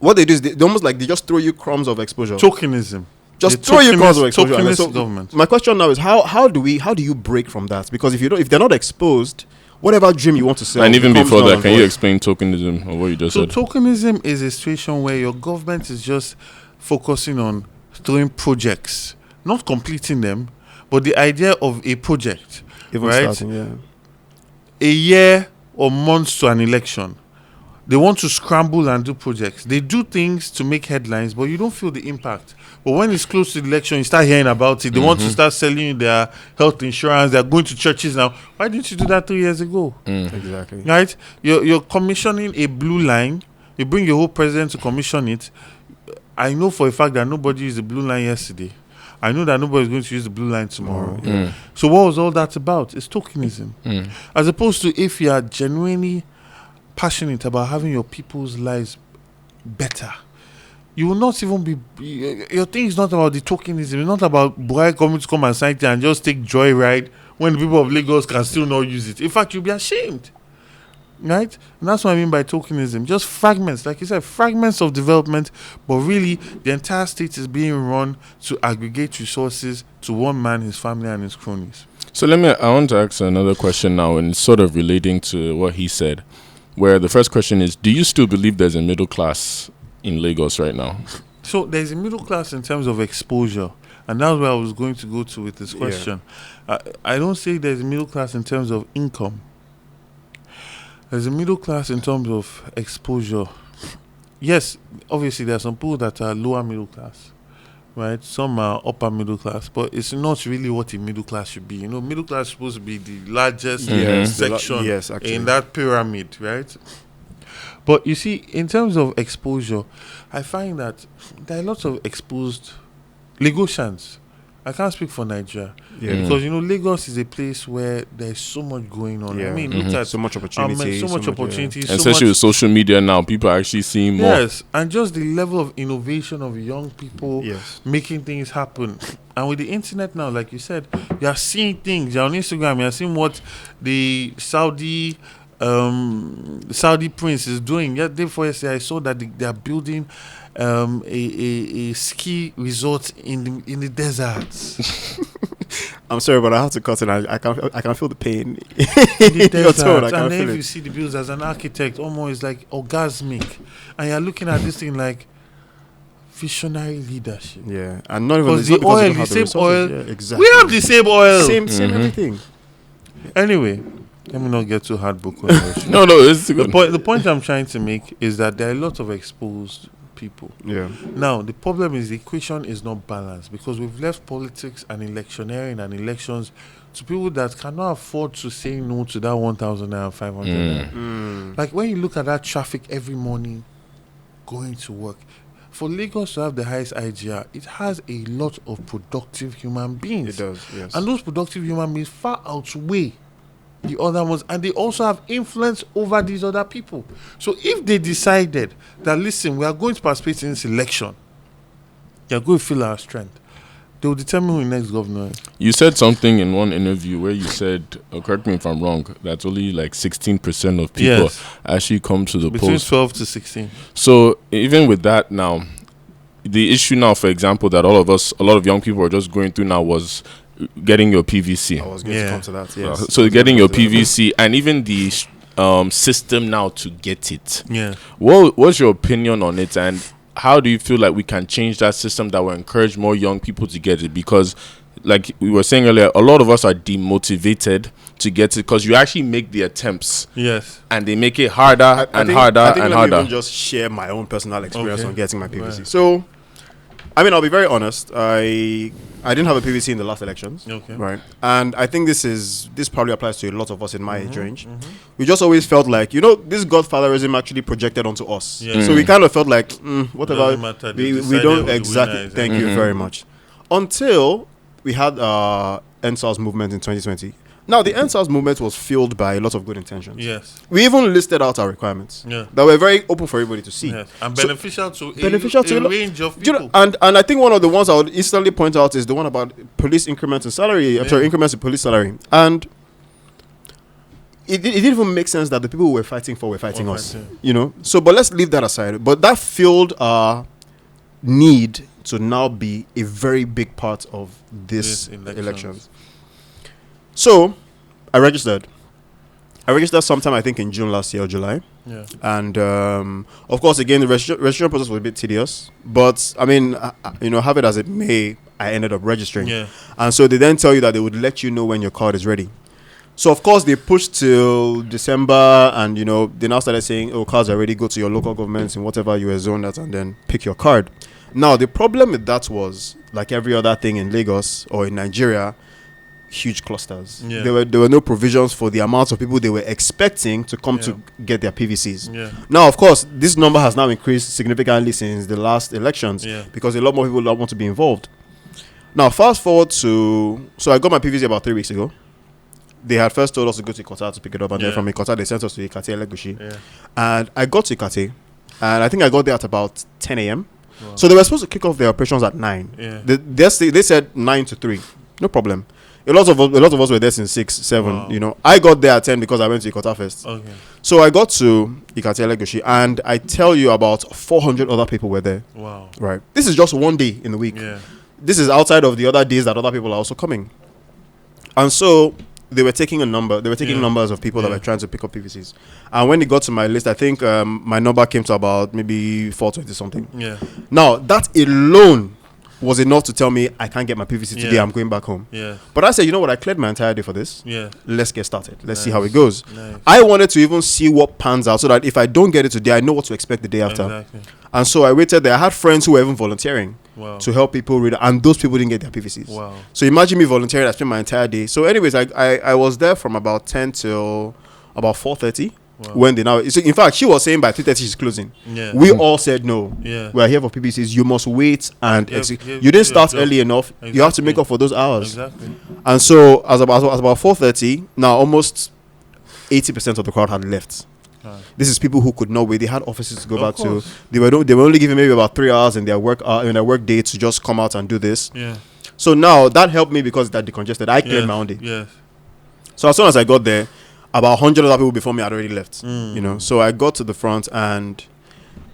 what they do is they almost like they just throw you crumbs of exposure. Tokenism. Just throw you crumbs of exposure. Tokenist So government. my question now is how do you break from that? Because if they're not exposed, whatever dream you want to sell. And even becomes before null that, and can you void. explain tokenism or what you just So said? tokenism is a situation where your government is just focusing on throwing projects, not completing them, but the idea of a project, Even right? starting, A year or months to an election. They want to scramble and do projects. They do things to make headlines, but you don't feel the impact. But when it's close to the election, you start hearing about it. They want to start selling you their health insurance. They're going to churches now. Why didn't you do that 3 years ago? Exactly. Right? You're commissioning a blue line. You bring your whole president to commission it. I know for a fact that nobody used the blue line yesterday. I know that nobody's going to use the blue line tomorrow. So what was all that about? It's tokenism. As opposed to if you are genuinely passionate about having your people's lives better, you will not even be. Your thing is not about the tokenism. It's not about Buhari coming to come and sign it and just take joyride when the people of Lagos can still not use it. In fact, you'll be ashamed. Right? And that's what I mean by tokenism. Just fragments, like you said, fragments of development, but really the entire state is being run to aggregate resources to one man, his family, and his cronies. So I want to ask another question now, and sort of relating to what he said, where the first question is, do you still believe there's a middle class in Lagos right now? So there's a middle class in terms of exposure, and that's where I was going to go to with this question. I don't say there's a middle class in terms of income. There's a middle class in terms of exposure. Yes, obviously there are some people that are lower middle class, right? Some are upper middle class, but it's not really what a middle class should be. Middle class is supposed to be the largest section in that pyramid, right? But you see, in terms of exposure, I find that there are lots of exposed Lagosians. I can't speak for Nigeria because Lagos is a place where there's so much going on. I mean, look at so much opportunity, so much opportunity, and especially with social media now, people are actually seeing more. Yes, and just the level of innovation of young people making things happen. And with the internet now, like you said, you are seeing things. You're on Instagram, you are seeing what the Saudi prince is doing. Yesterday I saw that they are building a ski resort in the deserts. I'm sorry, but I have to cut it. I can feel the pain. In the desert. I can And then feel if you it. see the builds as an architect, almost like orgasmic, and you're looking at this thing like visionary leadership. Yeah, and not even Because the oil, the same oil. Yeah, exactly. We have the same oil. Same everything. Anyway, let me not get too heartbroken. No, it's good. The point I'm trying to make is that there are a lot of exposed people. Yeah. Now, the problem is the equation is not balanced because we've left politics and electioneering and elections to people that cannot afford to say no to that 1,500. Like when you look at that traffic every morning going to work, for Lagos to have the highest IGR, it has a lot of productive human beings. It does, yes. And those productive human beings far outweigh the other ones, and they also have influence over these other people. So if they decided that, listen, we are going to participate in this election, they are going to feel our strength, they will determine who the next governor is. You said something in one interview where you said, correct me if I'm wrong, that only like 16% of people actually come to the between polls. 12 to 16. So even with that now, the issue now, for example, that a lot of young people are just going through now was getting your PVC. I was going to come to that, yes. So getting your PVC and even the system now to get it. Yeah. What's your opinion on it, and how do you feel like we can change that system that will encourage more young people to get it? Because like we were saying earlier, a lot of us are demotivated to get it because you actually make the attempts. Yes. And they make it harder I think harder. Let me just share my own personal experience on getting my PVC. Right. So, I mean, I'll be very honest. I didn't have a PVC in the last elections. Okay. Right. And I think this probably applies to a lot of us in my age range. We just always felt like, this godfatherism actually projected onto us. Yeah. So we kind of felt like, whatever. We don't exactly. Thank you very much. Until we had NSAS movement in 2020. Now, the NSAS movement was fueled by a lot of good intentions. Yes. We even listed out our requirements that were very open for everybody to see. Yes. And beneficial to a range of people. And I think one of the ones I would instantly point out is the one about police increments in salary. I'm sorry, increments in police salary. And it didn't even make sense that the people we were fighting for were fighting us. So, but let's leave that aside. But that fueled our need to now be a very big part of this elections. So, I registered sometime, I think, in June last year or July. Yeah. And, of course, again, the registration process was a bit tedious. But, I mean, have it as it may, I ended up registering. Yeah. And so they then tell you that they would let you know when your card is ready. So, of course, they pushed till December and, they now started saying, cards are ready, go to your local governments in whatever you are zoned at and then pick your card. Now, the problem with that was, like every other thing in Lagos or in Nigeria, huge clusters. Yeah. There were no provisions for the amount of people they were expecting to come to get their PVCs. Yeah. Now, of course, this number has now increased significantly since the last elections because a lot more people want to be involved. Now, fast forward so I got my PVC about 3 weeks ago. They had first told us to go to Ikota to pick it up, and then from Ikota they sent us to Ikate Elegushi. Yeah. And I got to Ikate, and I think I got there at about 10 a.m. Wow. So they were supposed to kick off their operations at 9. Yeah. They said 9 to 3. No problem. A lot of us were there since 6, 7. Wow. I got there at 10 because I went to Ikota first. Okay. So I got to Ikate Elegushi, and I tell you about 400 other people were there. Wow. Right. This is just one day in the week. Yeah. This is outside of the other days that other people are also coming. And so they were taking a number. They were taking numbers of people that were trying to pick up PVCs. And when it got to my list, I think my number came to about maybe 420 something. Yeah. Now, that alone was enough to tell me I can't get my PVC today. I'm going back home. Yeah. But I said, you know what? I cleared my entire day for this. Yeah. Let's get started. Let's see how it goes. Nice. I wanted to even see what pans out so that if I don't get it today, I know what to expect the day after. Exactly. And so I waited there. I had friends who were even volunteering to help people read, and those people didn't get their PVCs. Wow. So imagine me volunteering. I spent my entire day. So anyways, I was there from about 10 till about 4:30. Wow. When they now, so in fact, she was saying by 3:30 she's closing. Yeah. We all said no. Yeah. We are here for PVCs. You must wait and you didn't start early enough. Exactly. You have to make up for those hours. Exactly. And so as about 4:30, now almost 80% of the crowd had left. This is people who could not wait. They had offices to go back to. They were only given maybe about 3 hours in their work day to just come out and do this. Yeah. So now that helped me because that decongested. I cleared my own day. Yeah. So as soon as I got there, about 100 other people before me had already left. So I got to the front, and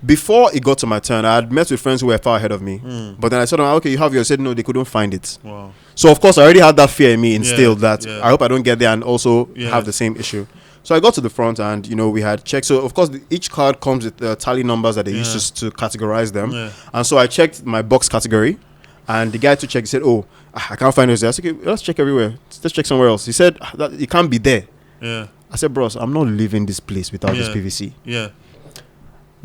before it got to my turn, I had met with friends who were far ahead of me. But then I said, okay, you have yours. Said no, they couldn't find it. Wow. So of course I already had that fear in me instilled that I hope I don't get there and also have the same issue. So I got to the front, and we had checked. So of course each card comes with the tally numbers that they use to categorize them. Yeah. And so I checked my box category, and the guy to check, he said, "Oh, I can't find it there." I said, "Okay, let's check everywhere. Let's check somewhere else." He said, "It can't be there." Yeah. I said, "Bros, I'm not leaving this place without this PVC." Yeah.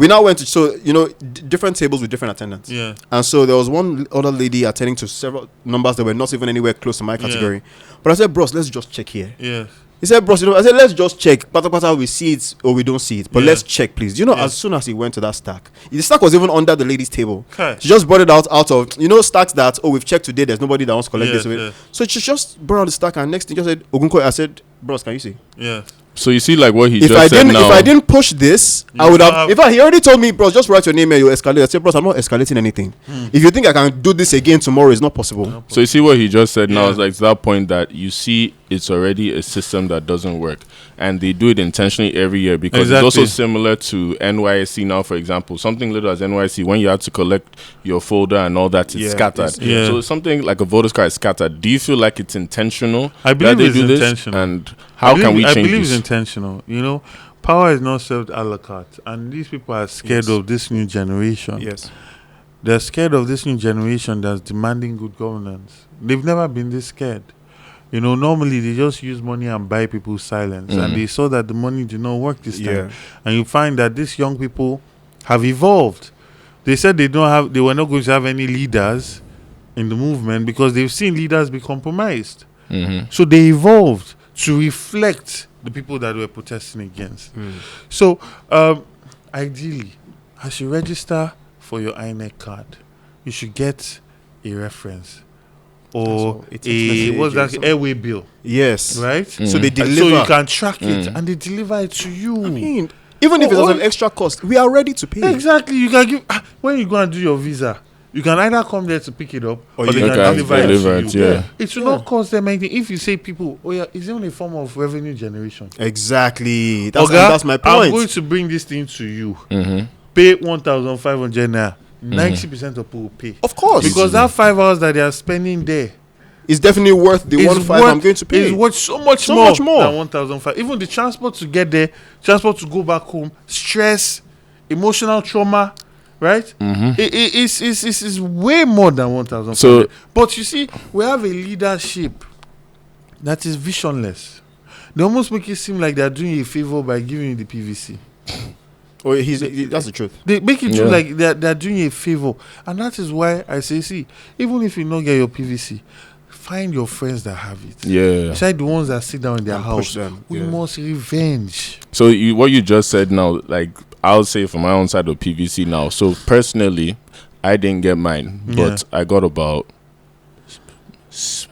We now went to, so, different tables with different attendants. Yeah. And so there was one other lady attending to several numbers that were not even anywhere close to my category. Yeah. But I said, bros, let's just check here. Yeah. He said, bros, I said, let's just check. Pata we see it or we don't see it. But let's check, please. As soon as he went to that stack, the stack was even under the lady's table. Okay. She just brought it out of, stacks that, we've checked today, there's nobody that wants to collect this. Yeah. So she just brought out the stack and next thing just said, Ogunko, I said, bros, can you see? Yeah. So you see, like what he just said now. If I didn't push this, I would have. In fact, he already told me, bros, just write your name and you escalate. I said, bros, I'm not escalating anything. If you think I can do this again tomorrow, it's not possible. So you see what he just said now is like to that point that you see it's already a system that doesn't work, and they do it intentionally every year because it's also similar to NYSC now. For example, something little as NYSC, when you have to collect your folder and all that, it's scattered. So something like a voter's card is scattered. Do you feel like it's intentional? I believe it's intentional. And how can we change this? I believe it's intentional. Power is not served a la carte, and these people are scared of this new generation. Yes, they're scared of this new generation that's demanding good governance. They've never been this scared. Normally they just use money and buy people's silence, and they saw that the money did not work this time. And you find that these young people have evolved. They said they were not going to have any leaders in the movement because they've seen leaders be compromised. So they evolved to reflect the people that were protesting against. So ideally, as you register for your INEC card, you should get a reference or airway bill. Yes. Right? So they deliver. So you can track it and they deliver it to you. I mean, even if it was an extra cost, we are ready to pay. Exactly. You can give when you go and do your visa, you can either come there to pick it up or they can deliver it to you. It will not cost them anything. If you say people, it's only a form of revenue generation. Exactly. That's my point. I'm going to bring this thing to you. Pay 1,500 naira. 90% of people will pay. Of course. Because that 5 hours that they are spending there is definitely worth the 1,500 I'm going to pay. It's worth so much more than 1,500. Even the transport to get there, transport to go back home, stress, emotional trauma, right? It's way more than 1,500. So, but you see, we have a leadership that is visionless. They almost make it seem like they're doing you a favor by giving you the PVC. That's the truth. They make it look like they're doing you a favor. And that is why I say, see, even if you don't get your PVC, find your friends that have it. Beside the ones that sit down in their house. We must revenge. So what you just said now, like I'll say from my own side of PVC now. So personally, I didn't get mine, but I got about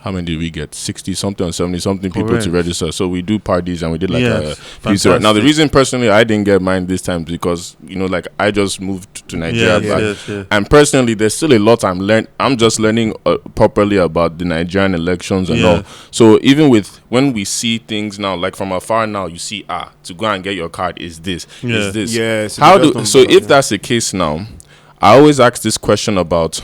how many did we get? 60 something or 70 something people to register. So we do parties and we did like a PVC. Now the reason personally I didn't get mine this time is because like I just moved to Nigeria and personally there's still a lot I'm just learning properly about the Nigerian elections and all. So even with when we see things now, like from afar now, you see to go and get your card is this. If that's the case now, I always ask this question about.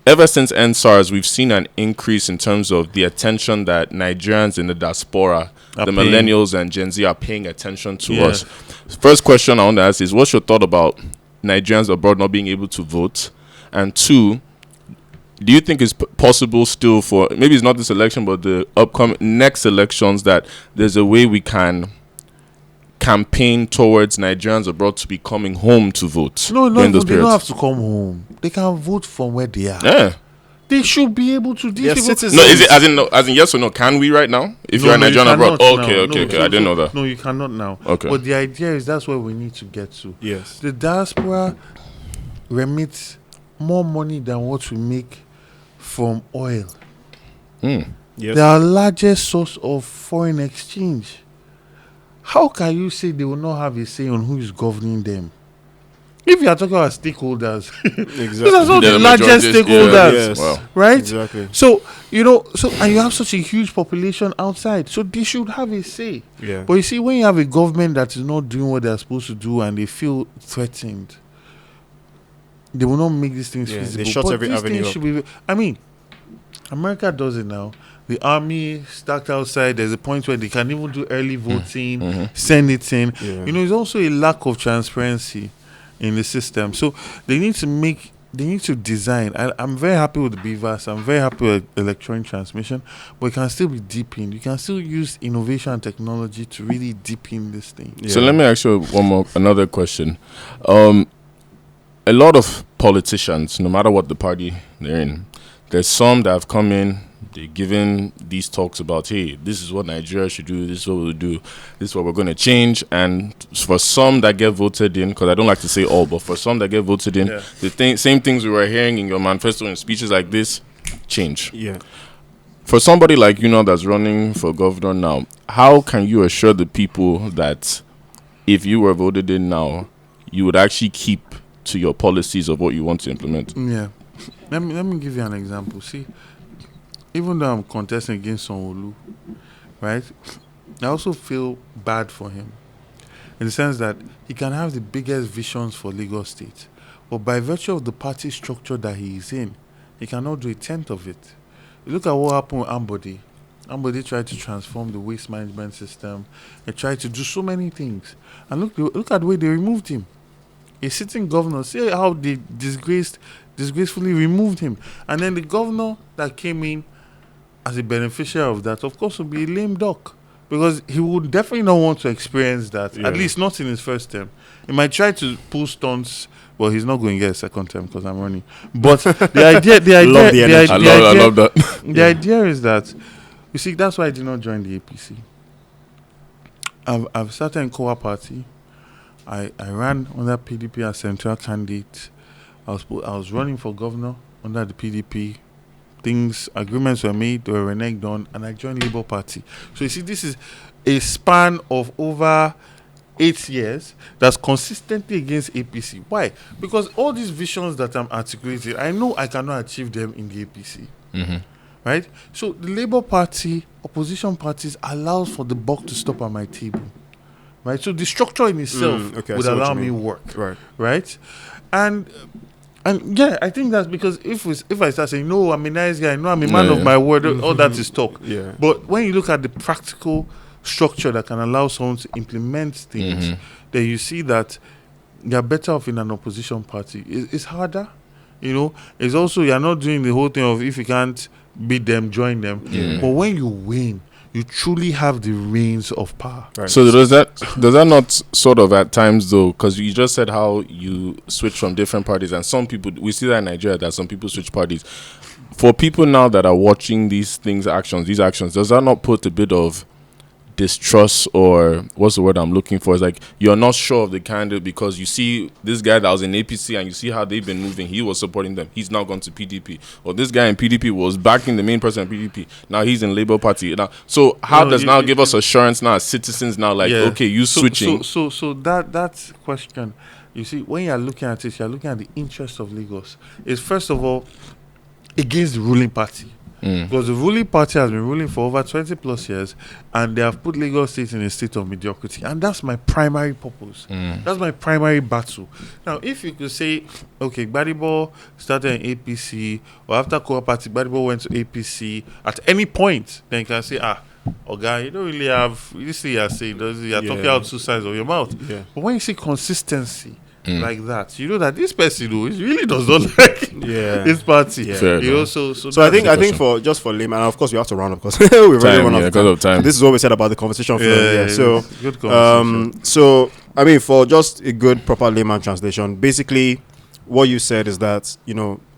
Ever since NSARS, we've seen an increase in terms of the attention that Nigerians in the diaspora, the millennials and Gen Z are paying attention to us. First question I want to ask is, what's your thought about Nigerians abroad not being able to vote? And two, do you think it's possible still for, maybe it's not this election, but the upcoming next elections, that there's a way we can campaign towards Nigerians abroad to be coming home to vote? No, they don't have to come home. They can vote from where they are. They should be able to. These people. No, is it as in yes or no? Can we right now? If you're a Nigerian abroad, okay. I didn't know that. No, you cannot now. Okay. But the idea is that's where we need to get to. Yes. The diaspora remits more money than what we make from oil. Yes. They are the largest source of foreign exchange. How can you say they will not have a say on who is governing them? If you are talking about stakeholders, these are some of the largest stakeholders, right? Exactly. So, and you have such a huge population outside, so they should have a say. Yeah. But you see, when you have a government that is not doing what they are supposed to do and they feel threatened, they will not make these things feasible. They shut every avenue up. I mean, America does it now. The army stacked outside. There's a point where they can even do early voting, send it in. It's also a lack of transparency in the system. So they need to make they need to design. I'm very happy with the BVAS. I'm very happy with electronic transmission, but it can still be deepened. You can still use innovation and technology to really deepen this thing. So let me ask you another question. A lot of politicians, no matter what the party they're in, there's some that have come in, they're given these talks about, hey, this is what Nigeria should do, this is what we'll do, this is what we're going to change. And for some that get voted in, because I don't like to say all, but for some that get voted in, the same things we were hearing in your manifesto and speeches like this, change. Yeah. For somebody like you now that's running for governor now, how can you assure the people that if you were voted in now, you would actually keep to your policies of what you want to implement? Yeah. Let me give you an example. See, even though I'm contesting against Sanwo-Olu, right, I also feel bad for him in the sense that he can have the biggest visions for Lagos State, but by virtue of the party structure that he is in, he cannot do a tenth of it. You look at what happened with Ambody. Ambody tried to transform the waste management system. They tried to do so many things. And look at the way they removed him. A sitting governor, see how they disgracefully removed him. And then the governor that came in as a beneficiary of that, of course, would be a lame duck. Because he would definitely not want to experience that, at least not in his first term. He might try to pull stunts. Well, he's not going to get a second term because I'm running. But the idea, I love that. The idea is that, you see, that's why I did not join the APC. I've started in Kowa Party. I ran under PDP as central candidate. I was running for governor under the PDP. Agreements were made, they were reneged on, and I joined Labour Party. So you see, this is a span of over 8 years that's consistently against APC. Why? Because all these visions that I'm articulating, I know I cannot achieve them in the APC. Mm-hmm. Right? So the Labour Party, opposition parties, allows for the buck to stop at my table. Right? So the structure in itself would allow me work. Right? And yeah, I think that's because if I start saying, no, I'm a nice guy, no, I'm a man of my word, all that is talk. Yeah. But when you look at the practical structure that can allow someone to implement things, then you see that you're better off in an opposition party. It's harder, It's also, you're not doing the whole thing of if you can't beat them, join them. Yeah. But when you win, you truly have the reins of power. Right. So does that not sort of at times though, because you just said how you switch from different parties, and some people, we see that in Nigeria that some people switch parties. For people now that are watching these actions, does that not put a bit of distrust, or what's the word I'm looking for? It's like you're not sure of the candidate because you see this guy that was in APC and you see how they've been moving. He was supporting them. He's now gone to PDP. Or this guy in PDP was backing the main person in PDP. Now he's in Labour Party. Now, so how does now give us assurance now as citizens now, like, okay, you switching? So that question, you see, when you're looking at it, you're looking at the interest of Lagos. It's first of all against the ruling party. Because the ruling party has been ruling for over 20 plus years, and they have put Lagos State in a state of mediocrity, and that's my primary purpose. That's my primary battle. Now, if you could say, okay, Gbadebo started in APC, or after Kowa Party, Gbadebo went to APC, at any point, then you can say, Oga, you don't really have, you see, you're talking out two sides of your mouth. Yeah. But when you see consistency, like that, you know that this person really does not like this party. Yeah. So I think for layman, and of course we have to round up because we're running out of time. This is what we said about the conversation flow. So good conversation. So I mean, for just a good proper layman translation, basically what you said is that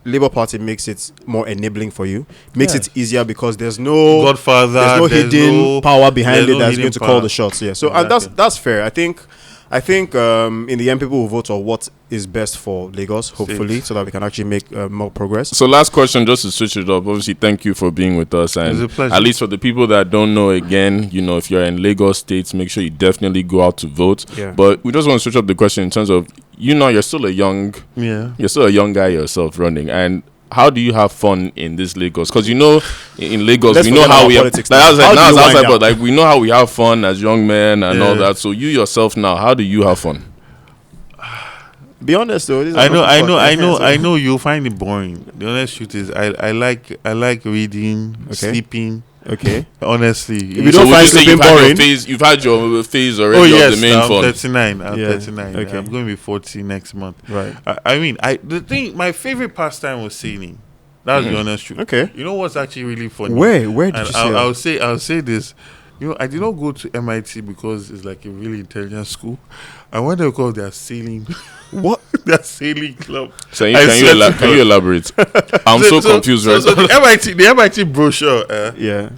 Labour Party makes it more enabling for you, makes it easier because there's no Godfather, there's no hidden power behind it that's going to call the shots. Yeah. So that's fair. I think in the end, people will vote on what is best for Lagos, hopefully, so that we can actually make more progress. So last question, just to switch it up. Obviously, thank you for being with us. And it's a pleasure. At least for the people that don't know, again, if you're in Lagos State, make sure you definitely go out to vote. Yeah. But we just want to switch up the question in terms of, you're still a young guy yourself running. And how do you have fun in this Lagos? Because in Lagos, we know how we have. We know how we have fun as young men and all that. So you yourself now, how do you have fun? Be honest though. I know you'll find it boring. The honest truth is, I like reading, sleeping. Okay. Honestly, If you don't find sleeping boring, you've had your phase already of the main I'm fund. 39. I'm 39. Okay. I'm going to be 40 next month. Right. My favorite pastime was sailing. That's the honest truth. Okay. You know what's actually really funny? Where did you say? I'll say this. You know, I did not go to MIT because it's like a really intelligent school. I went there because they are sailing. What? Their sailing club. So can you elaborate? I'm so confused right now. So the MIT brochure. Yeah.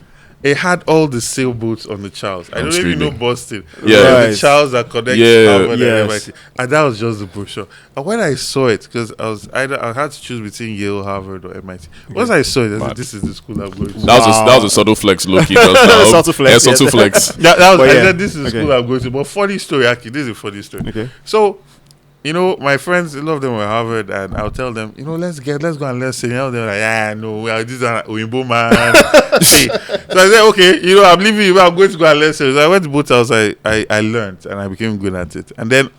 It had all the sailboats on the Charles. I don't even know Boston. Yeah. The Charles that connects Harvard and MIT. And that was just the brochure. And when I saw it, because I had to choose between Yale, Harvard, or MIT. Once I saw it, I said, this is the school I'm going to. That was a subtle flex, Loki. Subtle flex. Yeah, subtle flex. I said, this is the school I'm going to. But funny story, actually. This is a funny story. Okay. So, you know, my friends, a lot of them were Harvard, and I'll tell them, you know, let's go and let's sing. They're like, no, this is an Oimbo man. So I said, okay, you know, I'm leaving you, I'm going to go and let's sing. So I went to boat house, I learned, and I became good at it. And then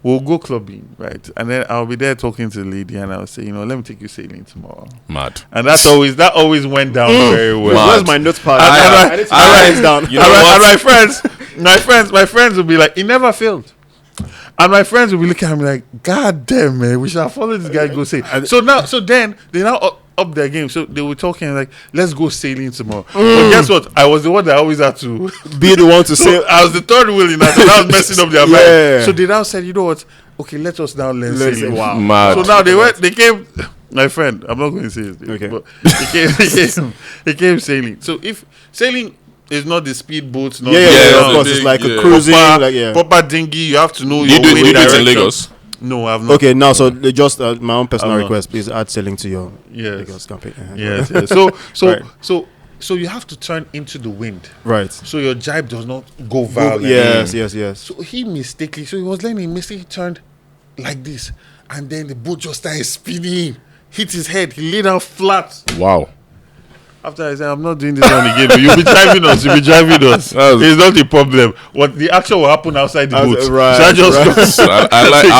we'll go clubbing, right? And then I'll be there talking to the lady, and I'll say, you know, let me take you sailing tomorrow. Mad. And that always went down very well. Mad. Where's my notepad? I need to write it down. And my friends will be like, it never failed. And my friends will be looking at me like, God damn, man, we shall follow this guy go sail. So then they now up their game. So they were talking like, let's go sailing tomorrow. But guess what? I was the one that always had to be the one to sail. I was the third wheel in that. So that was messing up their mind. So they now said, you know what? Okay, let us now learn sailing. Wow. Mad. So now they came. My friend, I'm not going to say his name. Okay. But he came sailing. So if sailing is not the speedboats, of course, it's like a cruising, proper dinghy. You have to know you your way do direction. it in Lagos? No, I've not. Okay, now so just my own personal request, please add sailing to your Lagos campaign. Yes. So you have to turn into the wind, right? So your jibe does not go violently. Yes. So he was learning. He mistakenly turned like this, and then the boat just started spinning. Hit his head. He lay down flat. Wow. After I said, I'm not doing this one again. You'll be driving us. It's not a problem. What the action will happen outside the boat. Right. I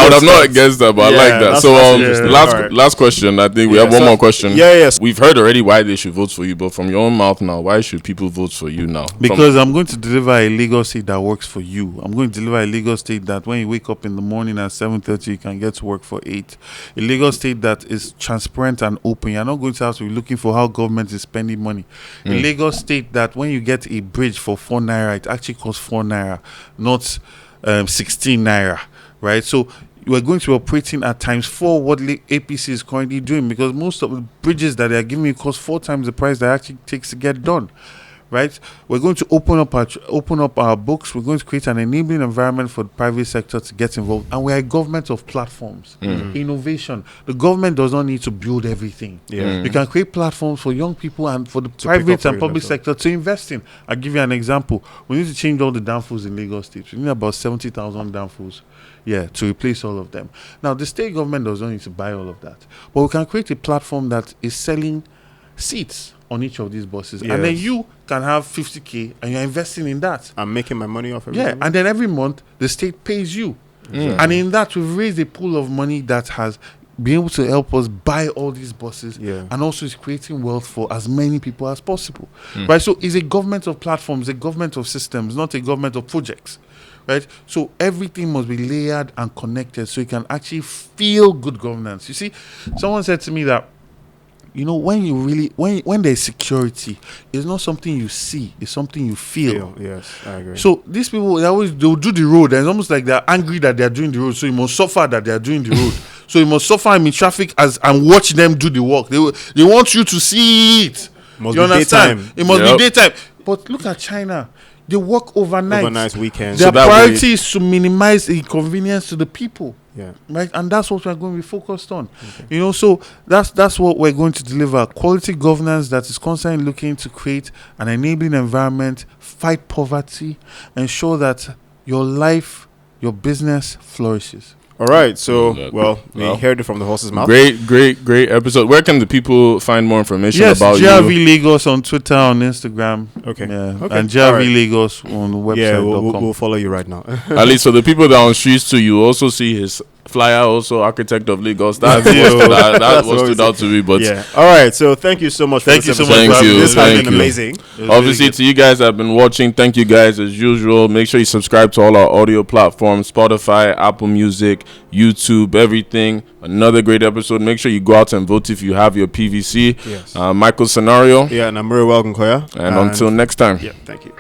would have not guessed that, but I like that. So last question. I think we have one more question. Yes. We've heard already why they should vote for you, but from your own mouth now, why should people vote for you now? Because I'm going to deliver a legal state that works for you. I'm going to deliver a legal state that when you wake up in the morning at 7:30, you can get to work for 8. A legal state that is transparent and open. You're not going to have to be looking for how government is spending money. A Lagos state that when you get a bridge for 4 naira, it actually costs 4 naira, not 16 naira, right? So you are going to be operating at times 4 what APC is currently doing, because most of the bridges that they are giving you cost 4 times the price that actually takes to get done. Right, we're going to open up our books. We're going to create an enabling environment for the private sector to get involved, and we are a government of platforms, innovation. The government does not need to build everything. You can create platforms for young people and for the private and public sector to invest in. I'll give you an example. We need to change all the danfos in Lagos State. We need about 70,000 danfos, to replace all of them. Now, the state government does not need to buy all of that, but we can create a platform that is selling seats on each of these buses, and then you can have 50k and you're investing in that. I'm making my money off every month. And then every month the state pays you. And in that we've raised a pool of money that has been able to help us buy all these buses, and also is creating wealth for as many people as possible. Right? So it's a government of platforms, a government of systems, not a government of projects. Right? So everything must be layered and connected so you can actually feel good governance. You see, someone said to me that, you know, when there's security, it's not something you see, it's something you feel. Yes, I agree. So these people, they'll do the road, and it's almost like they're angry that they're doing the road, so you must suffer that they're doing the road. So you must suffer in traffic and watch them do the work. They want you to see it. You understand? Daytime. It must be daytime. But look at China. They work overnight weekends. Their priority is to minimize the inconvenience to the people. Right, and that's what we're going to be focused on. You know, so that's what we're going to deliver: quality governance that is constantly looking to create an enabling environment, fight poverty, ensure that your life, your business flourishes. All right, so we heard it from the horse's mouth. Great episode. Where can the people find more information about you? GRV Lagos on Twitter, on Instagram. Okay. And GRV Lagos on the website. We'll follow you right now. At least for the people that are on streets too, you also see his flyer, also architect of Lagos. That was stood out to me. But yeah. All right. So thank you so much. Thank you so much. Thank you. This has been amazing. Obviously, really to you guys that have been watching, thank you guys as usual. Make sure you subscribe to all our audio platforms: Spotify, Apple Music, YouTube, everything. Another great episode. Make sure you go out and vote if you have your PVC. Yes. Michael Scenario. Yeah, and I'm very welcome, Koya. And until next time. Yeah. Thank you.